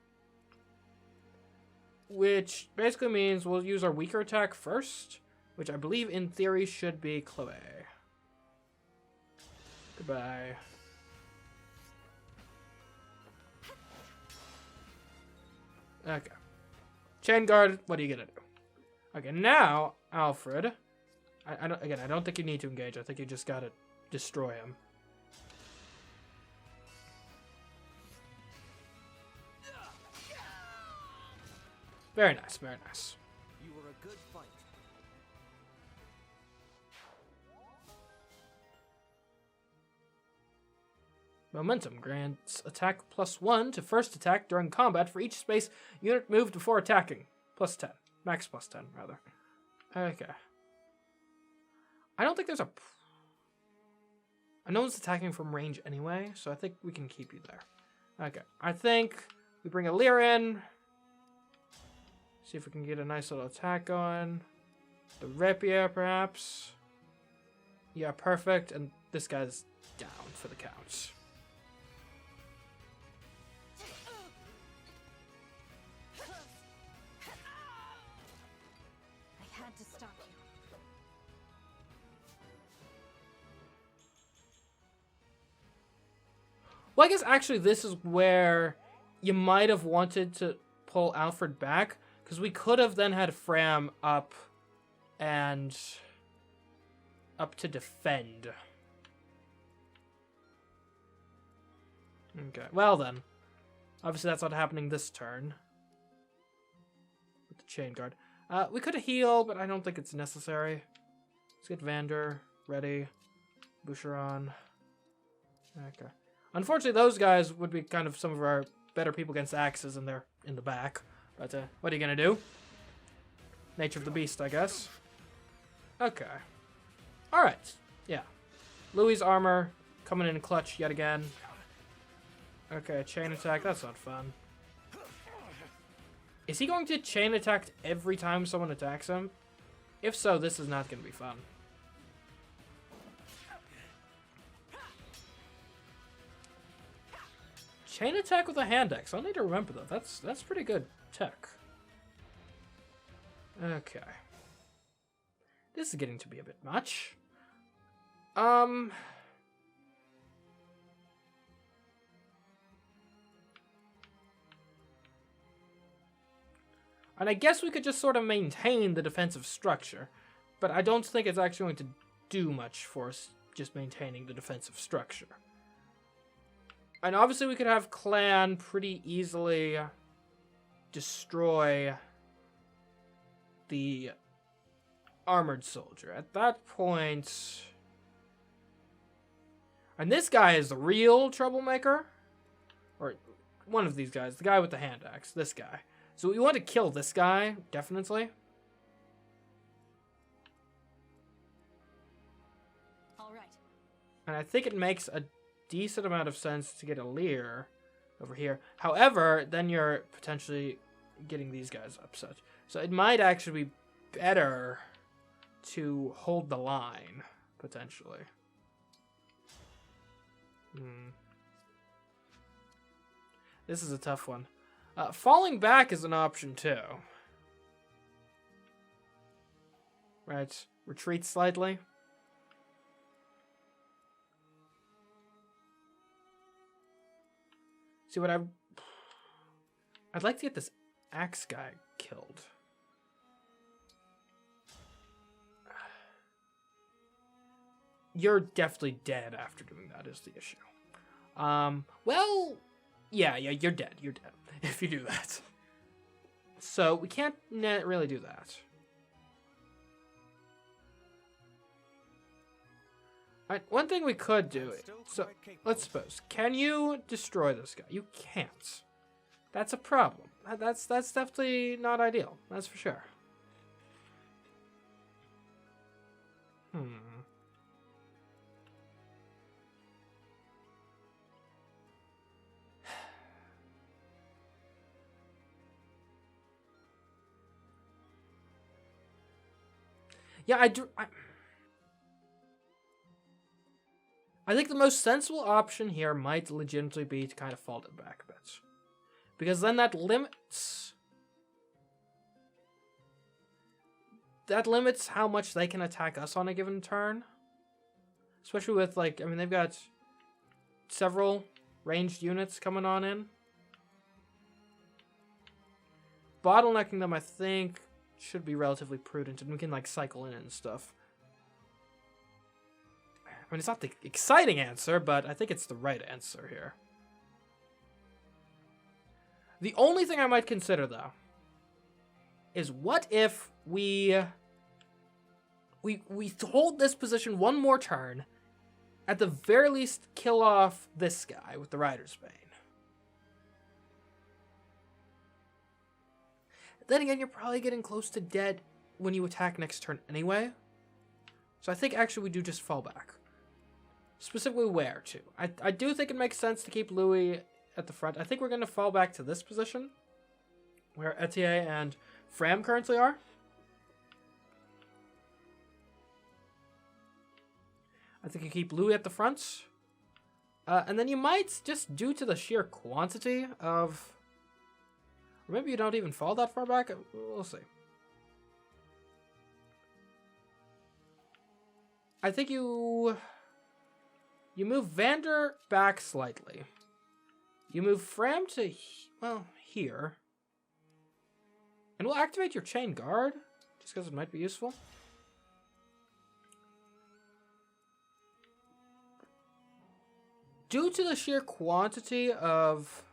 Which basically means we'll use our weaker attack first, which I believe in theory should be Chloe. Goodbye. Okay. Chain guard, what are you gonna do? Okay, now, Alfred. I don't think you need to engage. I think you just gotta destroy him. Very nice, very nice. You were a good fight. Momentum grants attack +1 to first attack during combat for each space unit moved before attacking. +10. Max +10, rather. Okay. I don't think there's a... No one's attacking from range anyway, so I think we can keep you there. Okay. I think we bring Alear in. See if we can get a nice little attack going. The rapier, perhaps. Yeah, perfect. And this guy's down for the count. I had to stop you. Well, I guess actually this is where you might have wanted to pull Alfred back, because we could have then had Fram up and up to defend. Okay, well then. Obviously that's not happening this turn. With the chain guard. We could heal, but I don't think it's necessary. Let's get Vander ready. Boucheron. Okay. Unfortunately, those guys would be kind of some of our better people against axes, and they're in the back. But what are you gonna do? Nature of the beast, I guess. Okay. Alright. Yeah. Louis' armor coming in clutch yet again. Okay, chain attack. That's not fun. Is he going to chain attack every time someone attacks him? If so, this is not going to be fun. Chain attack with a hand axe. I'll need to remember that. That's pretty good tech. Okay. This is getting to be a bit much. And I guess we could just sort of maintain the defensive structure, but I don't think it's actually going to do much for us just maintaining the defensive structure. And obviously we could have Clan pretty easily destroy the armored soldier. At that point... And this guy is the real troublemaker. Or one of these guys. The guy with the hand axe. This guy. So we want to kill this guy, definitely. All right. And I think it makes a decent amount of sense to get Alear over here. However, then you're potentially getting these guys upset. So it might actually be better to hold the line, potentially. This is a tough one. Falling back is an option too. Right, retreat slightly. See what I'd like to get this axe guy killed. You're definitely dead after doing that is the issue. Well, yeah, you're dead. You're dead if you do that. So we can't really do that. Alright, one thing we could do. So let's suppose, can you destroy this guy? You can't. That's a problem. That's definitely not ideal. That's for sure. Yeah, I think the most sensible option here might legitimately be to kind of fall it back a bit. Because then that limits how much they can attack us on a given turn. Especially with, like, I mean, they've got several ranged units coming on in. Bottlenecking them, I think, should be relatively prudent, and we can, like, cycle in and stuff. I mean, it's not the exciting answer, but I think it's the right answer here. The only thing I might consider, though, is what if we hold this position one more turn, at the very least kill off this guy with the Rider's Bane. Then again, you're probably getting close to dead when you attack next turn anyway. So I think actually we do just fall back. Specifically where to. I do think it makes sense to keep Louis at the front. I think we're going to fall back to this position, where Etier and Fram currently are. I think you keep Louis at the front. And then you might, just due to the sheer quantity of... Or maybe you don't even fall that far back. We'll see. I think you move Vander back slightly. You move Fram to, well, here. And we'll activate your Chain Guard, just because it might be useful. Due to the sheer quantity of...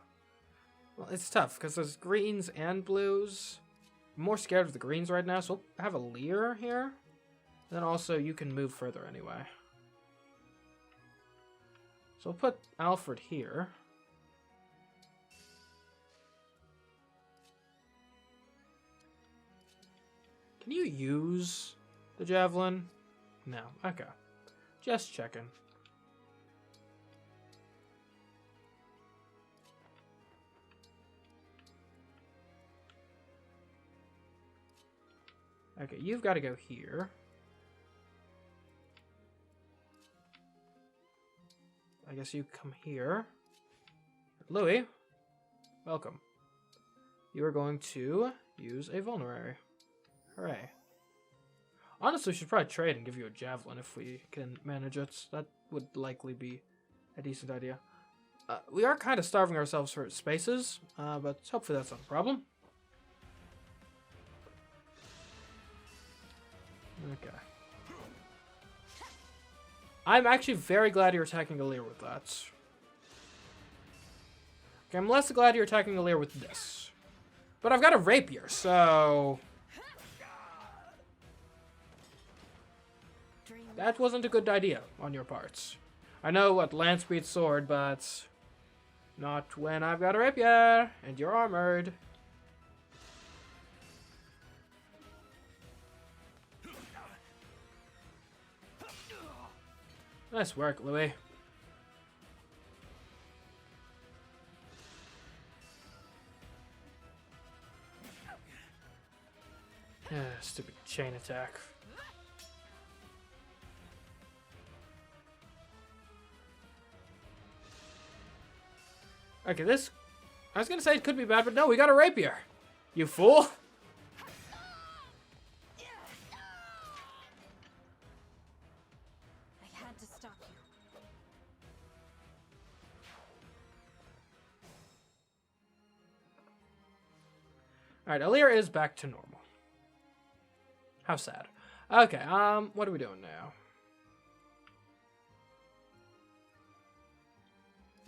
Well, it's tough, because there's greens and blues. I'm more scared of the greens right now, so we'll have a Alear here. And then also, you can move further anyway. So we'll put Alfred here. Can you use the javelin? No. Okay. Just checking. Okay, you've got to go here. I guess you come here. Louis, welcome. You are going to use a vulnerary. Hooray. Honestly, we should probably trade and give you a javelin if we can manage it. That would likely be a decent idea. We are kind of starving ourselves for spaces, but hopefully that's not a problem. Okay. I'm actually very glad you're attacking Alear with that. Okay, I'm less glad you're attacking Alear with this. But I've got a rapier, so... that wasn't a good idea on your parts. I know what lance beats sword, but... not when I've got a rapier, and you're armored. Nice work, Louis. Stupid chain attack. Okay, this... I was gonna say it could be bad, but no, we got a rapier. You fool! I had to stop you. Alright, Alear is back to normal. How sad. Okay, what are we doing now?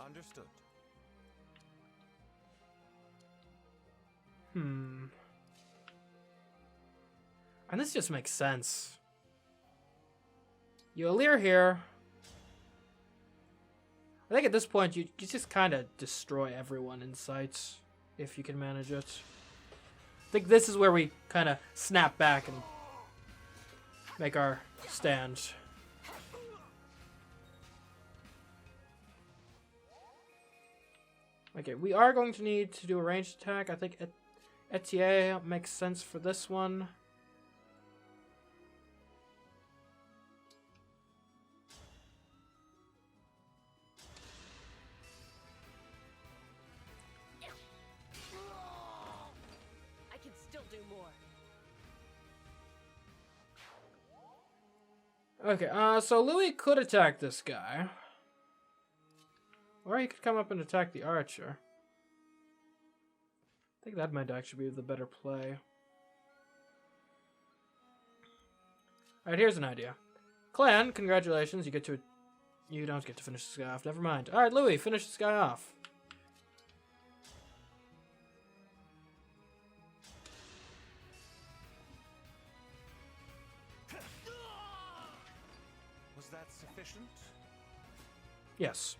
Understood. And this just makes sense. You Alear here. I think at this point you just kind of destroy everyone in sight, if you can manage it. I think this is where we kind of snap back and make our stand. Okay, we are going to need to do a ranged attack. I think Etier makes sense for this one. I can still do more. Okay, so Louis could attack this guy. Or he could come up and attack the archer. I think that might actually be the better play. Alright, here's an idea. Clan, congratulations, you don't get to finish this guy off, never mind. Alright, Louis, finish this guy off. Was that sufficient? Yes.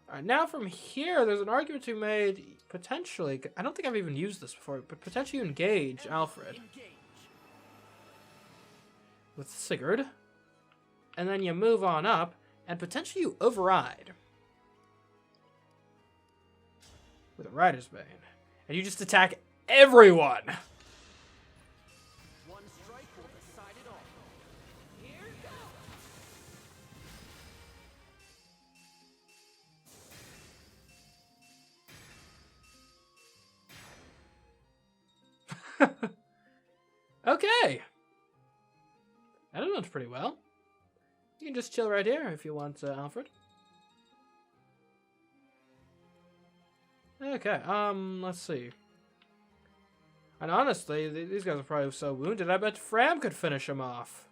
Alright, now from here, there's an argument to be made, potentially, I don't think I've even used this before, but potentially you engage Alfred with Sigurd, and then you move on up, and potentially you override with a Rider's Bane, and you just attack everyone! One strike will decide it all. Here goes. Okay! That went pretty well. You can just chill right here if you want, Alfred. Okay, let's see. And honestly, these guys are probably so wounded, I bet Fram could finish him off.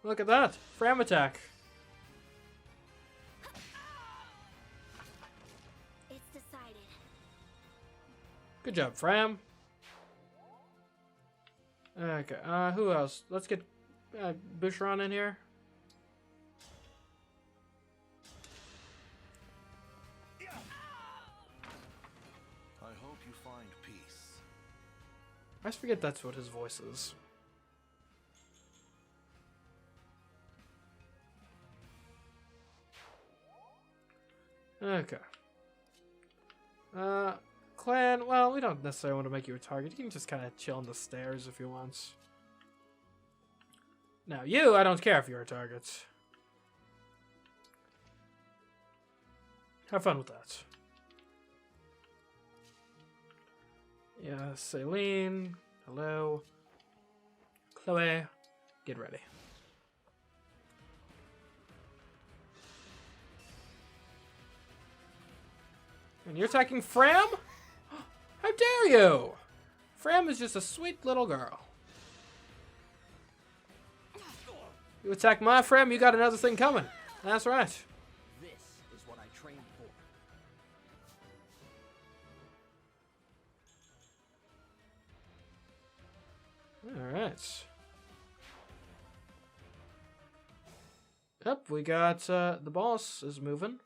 Look at that! Fram attack! It's decided. Good job, Fram. Okay, who else? Let's get Boucheron in here? I hope you find peace. I just forget that's what his voice is. Okay. Clan, well, we don't necessarily want to make you a target. You can just kind of chill on the stairs if you want. Now, you, I don't care if you're a target. Have fun with that. Yeah, Celine. Hello. Chloe. Get ready. And you're attacking Fram? How dare you! Fram is just a sweet little girl. You attack my Fram, you got another thing coming. That's right. This is what I trained for. Alright. Yep, we got the boss is moving.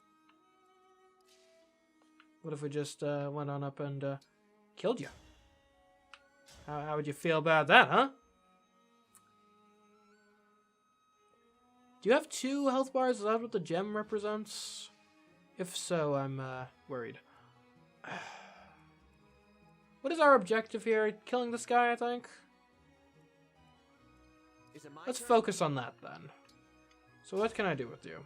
What if we just went on up and killed you? How would you feel about that, huh? Do you have 2 health bars? Is that what the gem represents? If so, I'm worried. What is our objective here? Killing this guy, I think? Is it my Let's turn? focus on that then. So what can I do with you?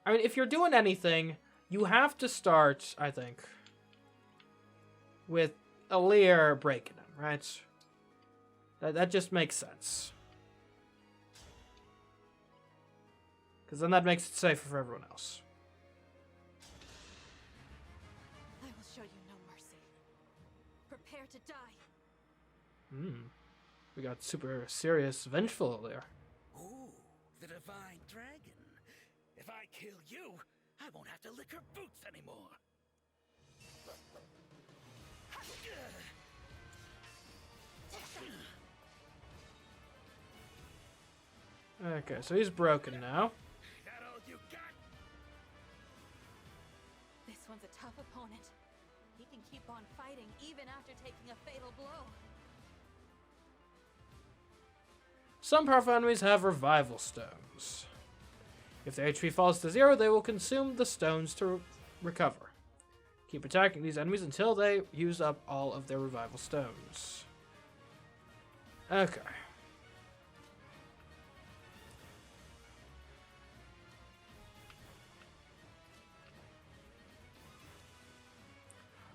I mean, if you're doing anything, you have to start, I think, with Alear breaking him, right? That just makes sense. Because then that makes it safer for everyone else. I will show you no mercy. Prepare to die. We got super serious, vengeful Alear. Ooh, the divine dragon. If I kill you, I won't have to lick her boots anymore. Okay, so he's broken now. That all you got? This one's a tough opponent. He can keep on fighting even after taking a fatal blow. Some powerful enemies have revival stones. If their HP falls to 0, they will consume the stones to recover. Keep attacking these enemies until they use up all of their revival stones. Okay.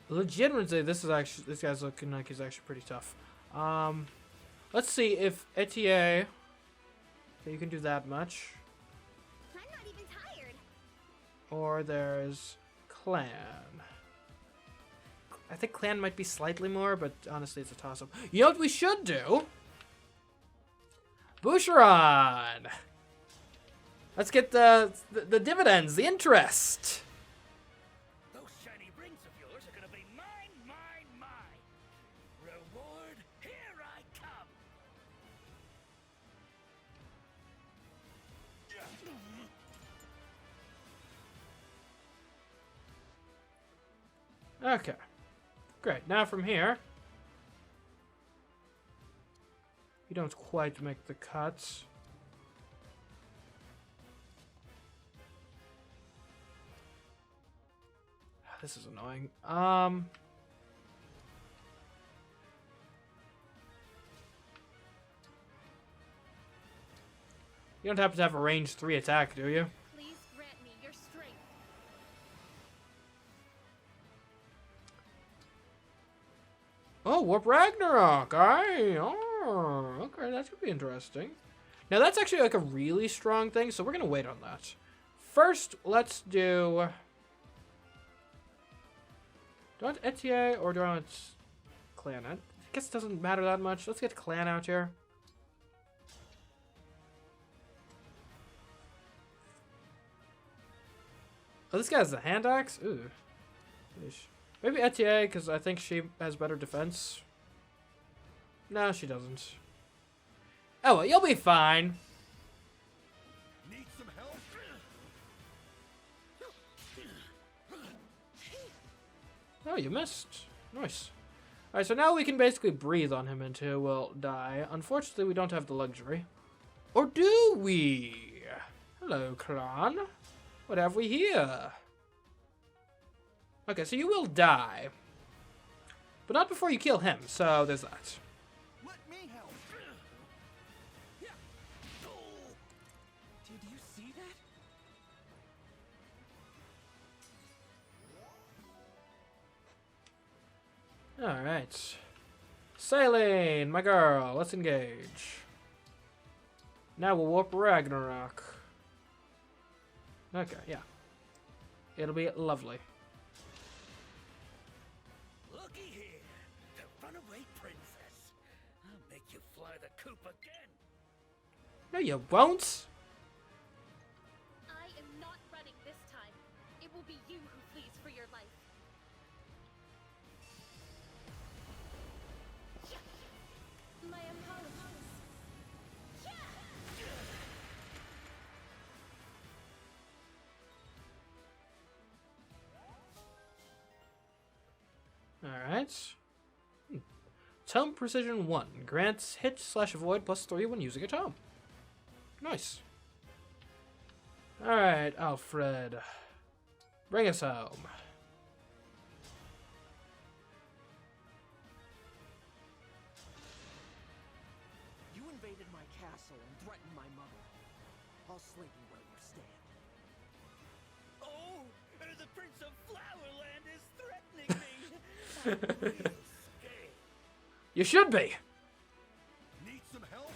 Legitimately, this guy's looking like he's actually pretty tough. Let's see if Etier. Okay, you can do that much. I'm not even tired. Or there's Clan. I think Clan might be slightly more, but honestly, it's a toss-up. You know what we should do? Boucheron! Let's get the dividends, the interest. Those shiny rings of yours are gonna be mine, mine, mine. Reward, here I come. Okay. Great. Now from here, you don't quite make the cuts. This is annoying. You don't happen to have a range 3 attack, do you? Please grant me your strength. Oh, Warp Ragnarok! Okay, that could be interesting. Now, that's actually like a really strong thing, so we're gonna wait on that. First, let's do... Do I want Etier or do I want Clan? I guess it doesn't matter that much. Let's get Clan out here. Oh, this guy has the hand axe? Ooh. Yeesh. Maybe Etier, because I think she has better defense. No, she doesn't. Oh, well, you'll be fine. Need some help? Oh, you missed. Nice. Alright, so now we can basically breathe on him until we'll die. Unfortunately, we don't have the luxury. Or do we? Hello, Clan. What have we here? Okay, so you will die. But not before you kill him, so there's that. Let me help. Did you see that? Alright. Sailing, my girl. Let's engage. Now we'll warp Ragnarok. Okay, yeah. It'll be lovely. Looky here, the runaway princess. I'll make you fly the coop again. No, you won't. I am not running this time. It will be you who flees for your life. My apologies. Alright. Tome Precision 1. Grants hit/avoid +3 when using a tome. Nice. Alright, Alfred. Bring us home. You invaded my castle and threatened my mother. I'll slay you where you stand. Oh, the Prince of Flowerland is threatening me. I'm real scared. You should be. Need some help?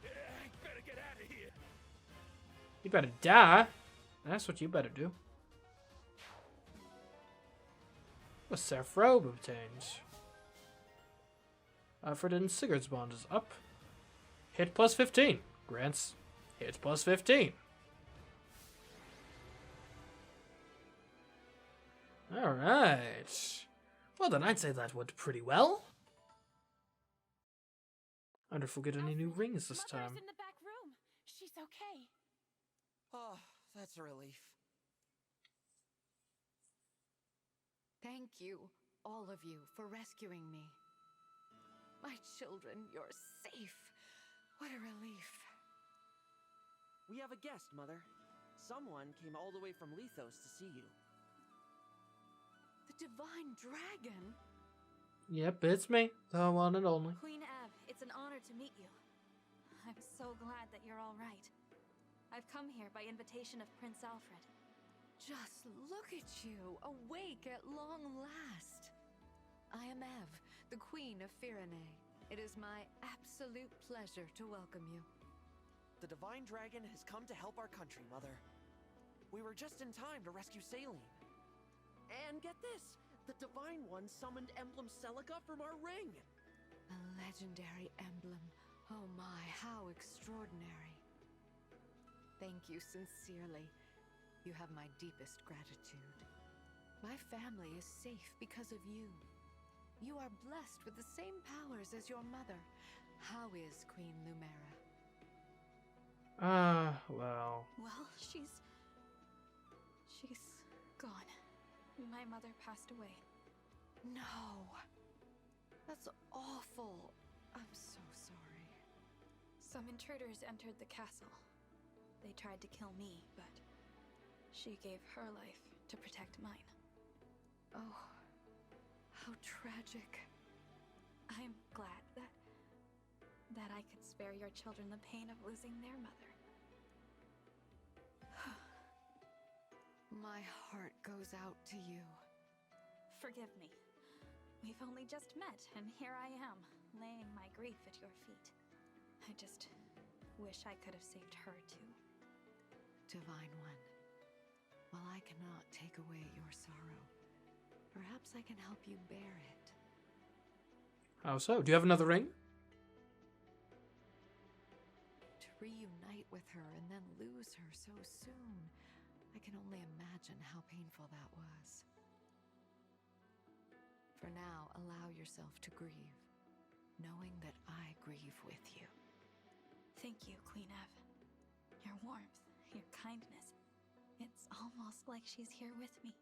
I better get out of here. You better die. That's what you better do. A Seraph Robe obtains. Alfred and Sigurd's bond is up. Hit +15. Grants hit +15. Alright. Well then, I'd say that went pretty well. I wonder if we'll get any new rings this time. Mother's in the back room. She's okay. Oh, that's a relief. Thank you, all of you, for rescuing me. My children, you're safe. What a relief. We have a guest, Mother. Someone came all the way from Lethos to see you. The Divine Dragon? Yep, it's me, the one and only. Queen Ev, it's an honor to meet you. I'm so glad that you're all right. I've come here by invitation of Prince Alfred. Just look at you, awake at long last. I am Ev, the Queen of Firene. It is my absolute pleasure to welcome you. The Divine Dragon has come to help our country, Mother. We were just in time to rescue Saline. And get this, the Divine One summoned Emblem Celica from our ring. A legendary emblem. Oh my, how extraordinary. Thank you sincerely. You have my deepest gratitude. My family is safe because of you. You are blessed with the same powers as your mother. How is Queen Lumera? Well. Well, she's gone. My mother passed away. No. That's awful. I'm so sorry. Some intruders entered the castle. They tried to kill me, but she gave her life to protect mine. Oh, how tragic. I'm glad that I could spare your children the pain of losing their mother. My heart goes out to you. Forgive me. We've only just met, and here I am, laying my grief at your feet. I just wish I could have saved her too. Divine One, while I cannot take away your sorrow, perhaps I can help you bear it. How so? Do you have another ring? To reunite with her and then lose her so soon, I can only imagine how painful that was. For now, allow yourself to grieve, knowing that I grieve with you. Thank you, Queen Ev. Your warmth, your kindness. It's almost like she's here with me.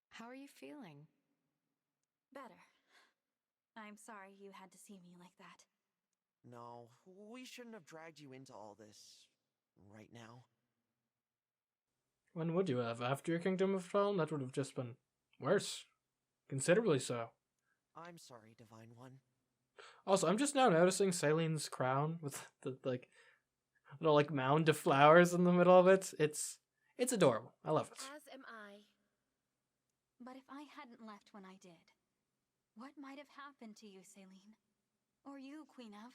How are you feeling? Better. I'm sorry you had to see me like that. No, we shouldn't have dragged you into all this right now. When would you have? After your Kingdom of Fallen? That would have just been worse. Considerably so. I'm sorry, Divine One. Also, I'm just now noticing Saileen's crown with the little mound of flowers in the middle of it. It's adorable. I love it. As am I. But if I hadn't left when I did, what might have happened to you, Saleen? Or you, Queen Ev?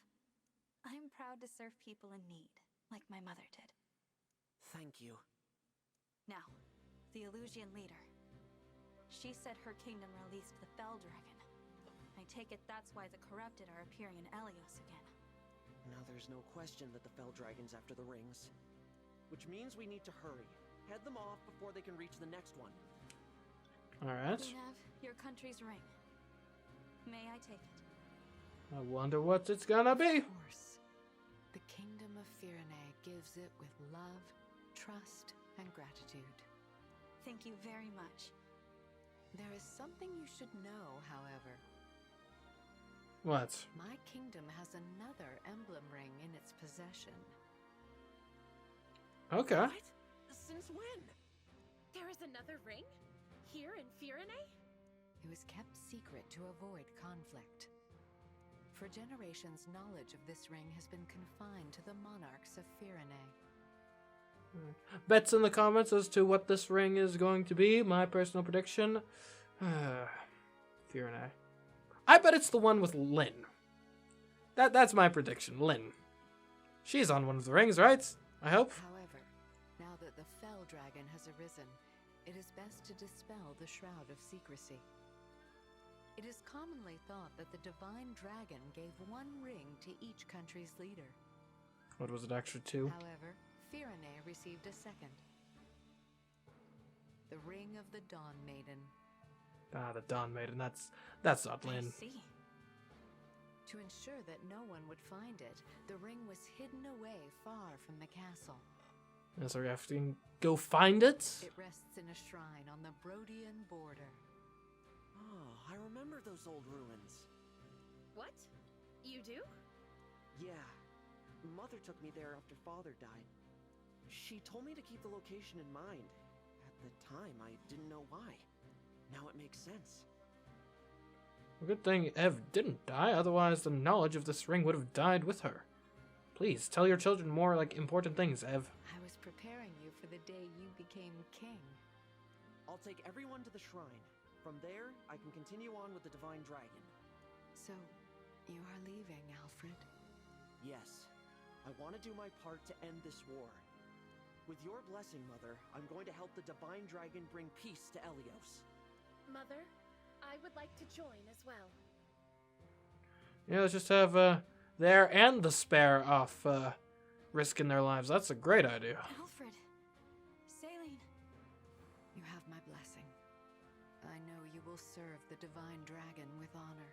I'm proud to serve people in need, like my mother did. Thank you. Now, the Illusian leader. She said her kingdom released the Fell Dragon. I take it that's why the corrupted are appearing in Elios again. Now there's no question that the Fell Dragon's after the rings. Which means we need to hurry. Head them off before they can reach the next one. Alright. Queen Ev, your country's ring. May I take it? I wonder what it's gonna be. Of course. The Kingdom of Firene gives it with love, trust, and gratitude. Thank you very much. There is something you should know, however. What? My kingdom has another emblem ring in its possession. Okay. What? Since when? There is another ring? Here in Firene? It was kept secret to avoid conflict. For generations, knowledge of this ring has been confined to the monarchs of Firene. Bets in the comments as to what this ring is going to be. My personal prediction. Firene. I bet it's the one with Lyn. That's my prediction, Lyn. She's on one of the rings, right? I hope. However, now that the Fell Dragon has arisen, it is best to dispel the shroud of secrecy. It is commonly thought that the Divine Dragon gave one ring to each country's leader. What was it actually two? However, Firene received a second. The Ring of the Dawn Maiden. Ah, the Dawn Maiden. That's not Lyn. I see. To ensure that no one would find it, the ring was hidden away far from the castle. So we have to go find it? It rests in a shrine on the Brodian border. Oh, I remember those old ruins. What? You do? Yeah. Mother took me there after Father died. She told me to keep the location in mind. At the time, I didn't know why. Now it makes sense. Good thing Ev didn't die, otherwise the knowledge of this ring would have died with her. Please, tell your children more, important things, Ev. I was preparing you for the day you became king. I'll take everyone to the shrine. From there, I can continue on with the Divine Dragon. So, you are leaving, Alfred? Yes. I want to do my part to end this war. With your blessing, Mother, I'm going to help the Divine Dragon bring peace to Elios. Mother, I would like to join as well. Yeah, let's just have there and the spare off risking their lives. That's a great idea. Alfred. Saleen. You have my blessing. I know you will serve the Divine Dragon with honor.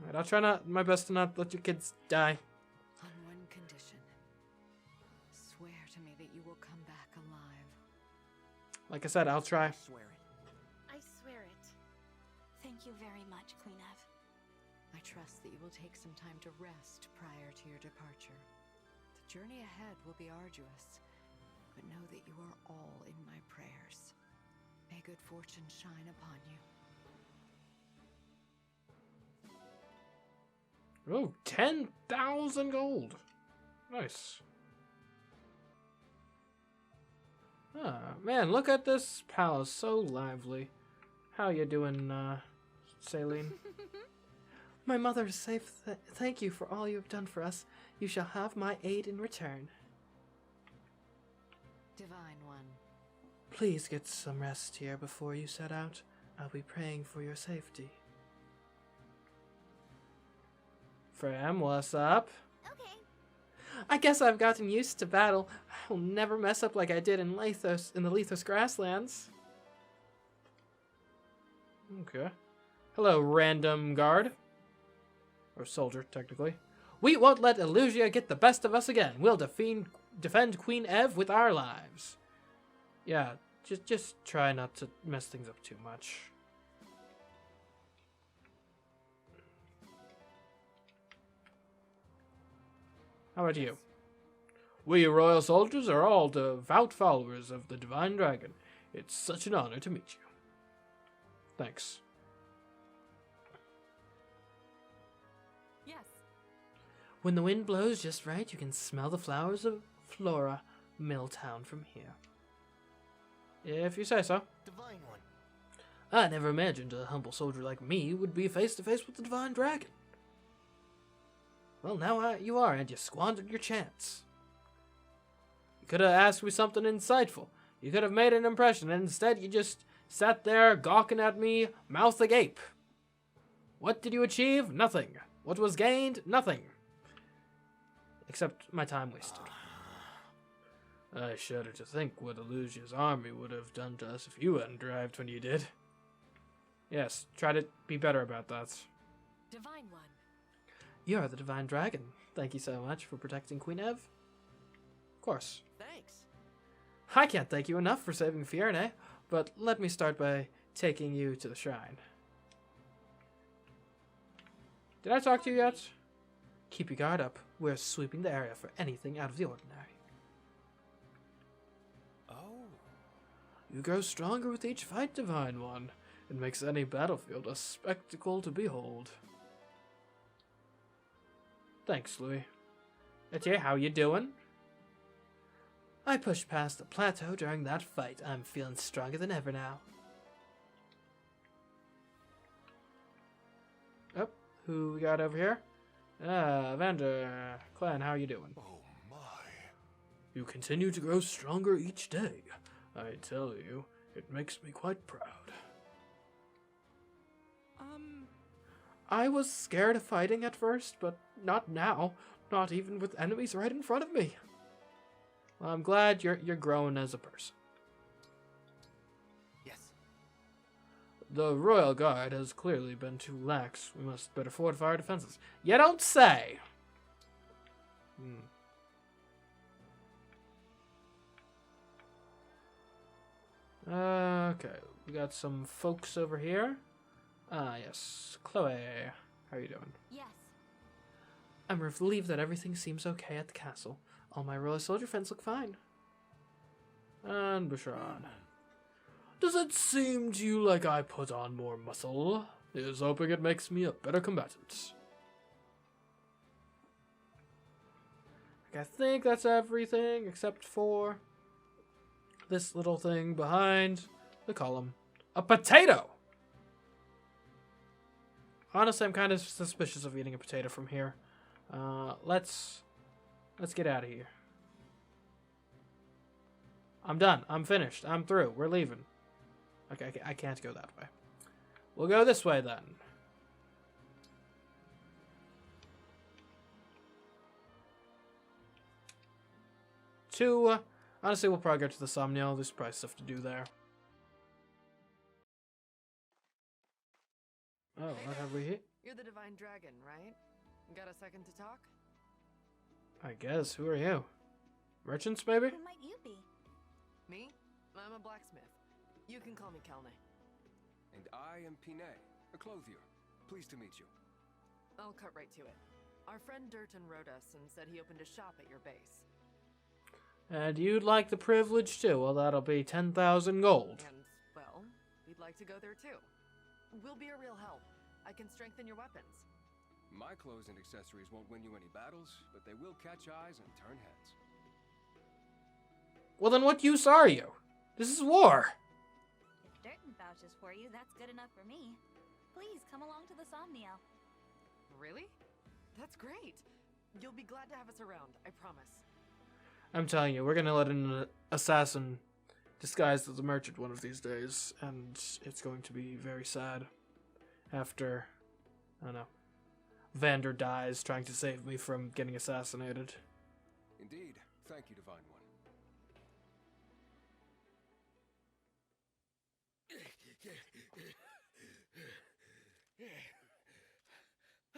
Alright, I'll try my best to not let your kids die. On one condition. Swear to me that you will come back alive. Like I said, I'll try. I swear it. I swear it. Thank you very much, Queen Ev. I trust that you will take some time to rest prior to your departure. The journey ahead will be arduous, but know that you are all in my prayers. May good fortune shine upon you. Oh, 10,000 gold. Nice. Ah, man, look at this palace. So lively. How you doing, Saleen? My mother is safe. Thank you for all you have done for us. You shall have my aid in return. Divine One. Please get some rest here before you set out. I'll be praying for your safety. Fram, what's up? Okay. I guess I've gotten used to battle. I'll never mess up like I did in the Lethos grasslands. Okay. Hello, random guard. Or soldier, technically. We won't let Elusia get the best of us again. We'll defend Queen Ev with our lives. Yeah, just try not to mess things up too much. How about you? We royal soldiers are all devout followers of the Divine Dragon. It's such an honor to meet you. Thanks. Yes. When the wind blows just right, you can smell the flowers of Flora Milltown from here. If you say so. Divine One. I never imagined a humble soldier like me would be face to face with the Divine Dragon. Well, now you are, and you squandered your chance. You could have asked me something insightful. You could have made an impression, and instead you just sat there gawking at me, mouth agape. What did you achieve? Nothing. What was gained? Nothing. Except my time wasted. I shudder to think what Elusia's army would have done to us if you hadn't arrived when you did. Yes, try to be better about that. Divine One. You are the Divine Dragon. Thank you so much for protecting Queen Ev. Of course. Thanks. I can't thank you enough for saving Fierne, but let me start by taking you to the shrine. Did I talk to you yet? Keep your guard up. We're sweeping the area for anything out of the ordinary. Oh. You grow stronger with each fight, Divine One. It makes any battlefield a spectacle to behold. Thanks, Louis. Etier, how you doing? I pushed past the plateau during that fight. I'm feeling stronger than ever now. Oh, who we got over here? Vander Clan, how you doing? Oh my. You continue to grow stronger each day. I tell you, it makes me quite proud. I was scared of fighting at first, but not now. Not even with enemies right in front of me. Well, I'm glad you're growing as a person. Yes. The Royal Guard has clearly been too lax. We must better fortify our defenses. You don't say! Okay, we got some folks over here. Ah, yes. Chloe, how are you doing? Yes. I'm relieved that everything seems okay at the castle. All my royal soldier friends look fine. And Bashran. Does it seem to you like I put on more muscle? Here's hoping it makes me a better combatant. I think that's everything except for this little thing behind the column. A potato! Honestly, I'm kind of suspicious of eating a potato from here. Let's get out of here. I'm done. I'm finished. I'm through. We're leaving. Okay, I can't go that way. We'll go this way then. Honestly, we'll probably go to the Somniel. There's probably stuff to do there. Oh, what have we hit? You're the Divine Dragon, right? Got a second to talk? I guess. Who are you? Merchants, maybe? Who might you be? Me? I'm a blacksmith. You can call me Kelne. And I am Pinet, a clothier. Pleased to meet you. I'll cut right to it. Our friend Durton wrote us and said he opened a shop at your base. And you'd like the privilege too? Well, that'll be 10,000 gold. And, well, we'd like to go there too. We'll be a real help. I can strengthen your weapons. My clothes and accessories won't win you any battles, but they will catch eyes and turn heads. Well, then what use are you? This is war. If Durton vouches for you, that's good enough for me. Please come along to the Somniel. Really? That's great. You'll be glad to have us around, I promise. I'm telling you, we're gonna let an assassin disguised as a merchant one of these days, and it's going to be very sad. After, I don't know, Vander dies trying to save me from getting assassinated. Indeed. Thank you, Divine One.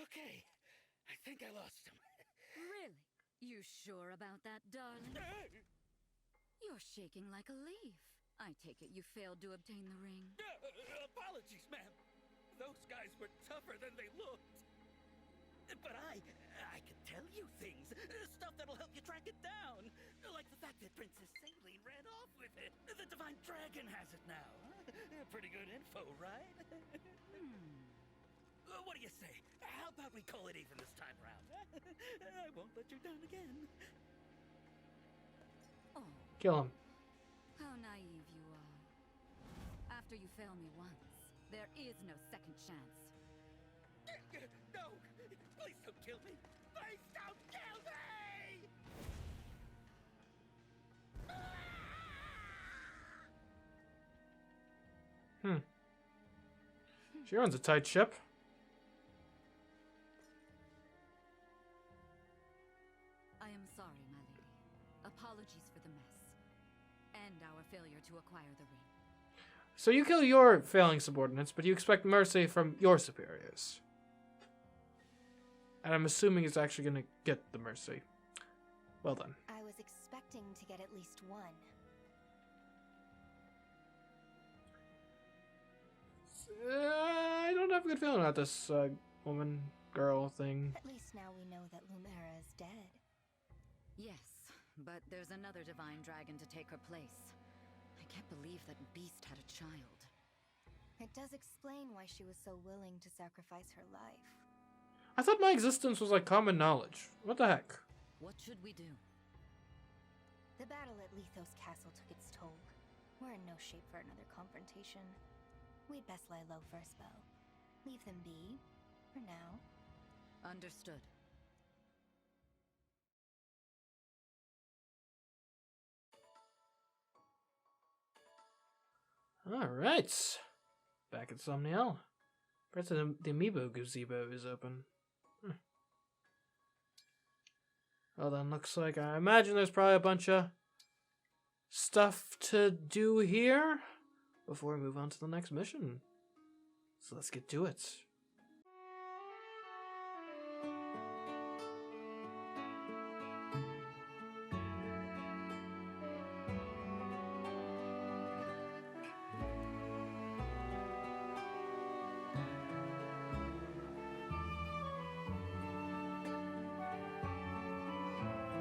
Okay, I think I lost him. Really? You sure about that, darling? You're shaking like a leaf. I take it you failed to obtain the ring. Apologies, ma'am. Those guys were tougher than they looked. But I can tell you things. Stuff that'll help you track it down. Like the fact that Princess Saline ran off with it. The Divine Dragon has it now. Pretty good info, right? What do you say? How about we call it even this time around? I won't let you down again. Oh, Kill him. how naive you are. After you fail me once, there is no second chance. No! Please don't kill me! Please don't kill me! She runs a tight ship. I am sorry, my lady. Apologies for the mess. And our failure to acquire the ring. So you kill your failing subordinates, but you expect mercy from your superiors. And I'm assuming it's actually going to get the mercy. Well done. I was expecting to get at least one. I don't have a good feeling about this woman, girl thing. At least now we know that Lumera is dead. Yes, but there's another divine dragon to take her place. I can't believe that beast had a child. It does explain why she was so willing to sacrifice her life. I thought my existence was like common knowledge. What the heck? What should we do? The battle at Lethos Castle took its toll. We're in no shape for another confrontation. We'd best lie low first, Bo. Leave them be, for now. Understood. Alright. Back at Somniel. Perhaps the amiibo gazebo is open. Well then, looks like I imagine there's probably a bunch of stuff to do here before we move on to the next mission. So let's get to it.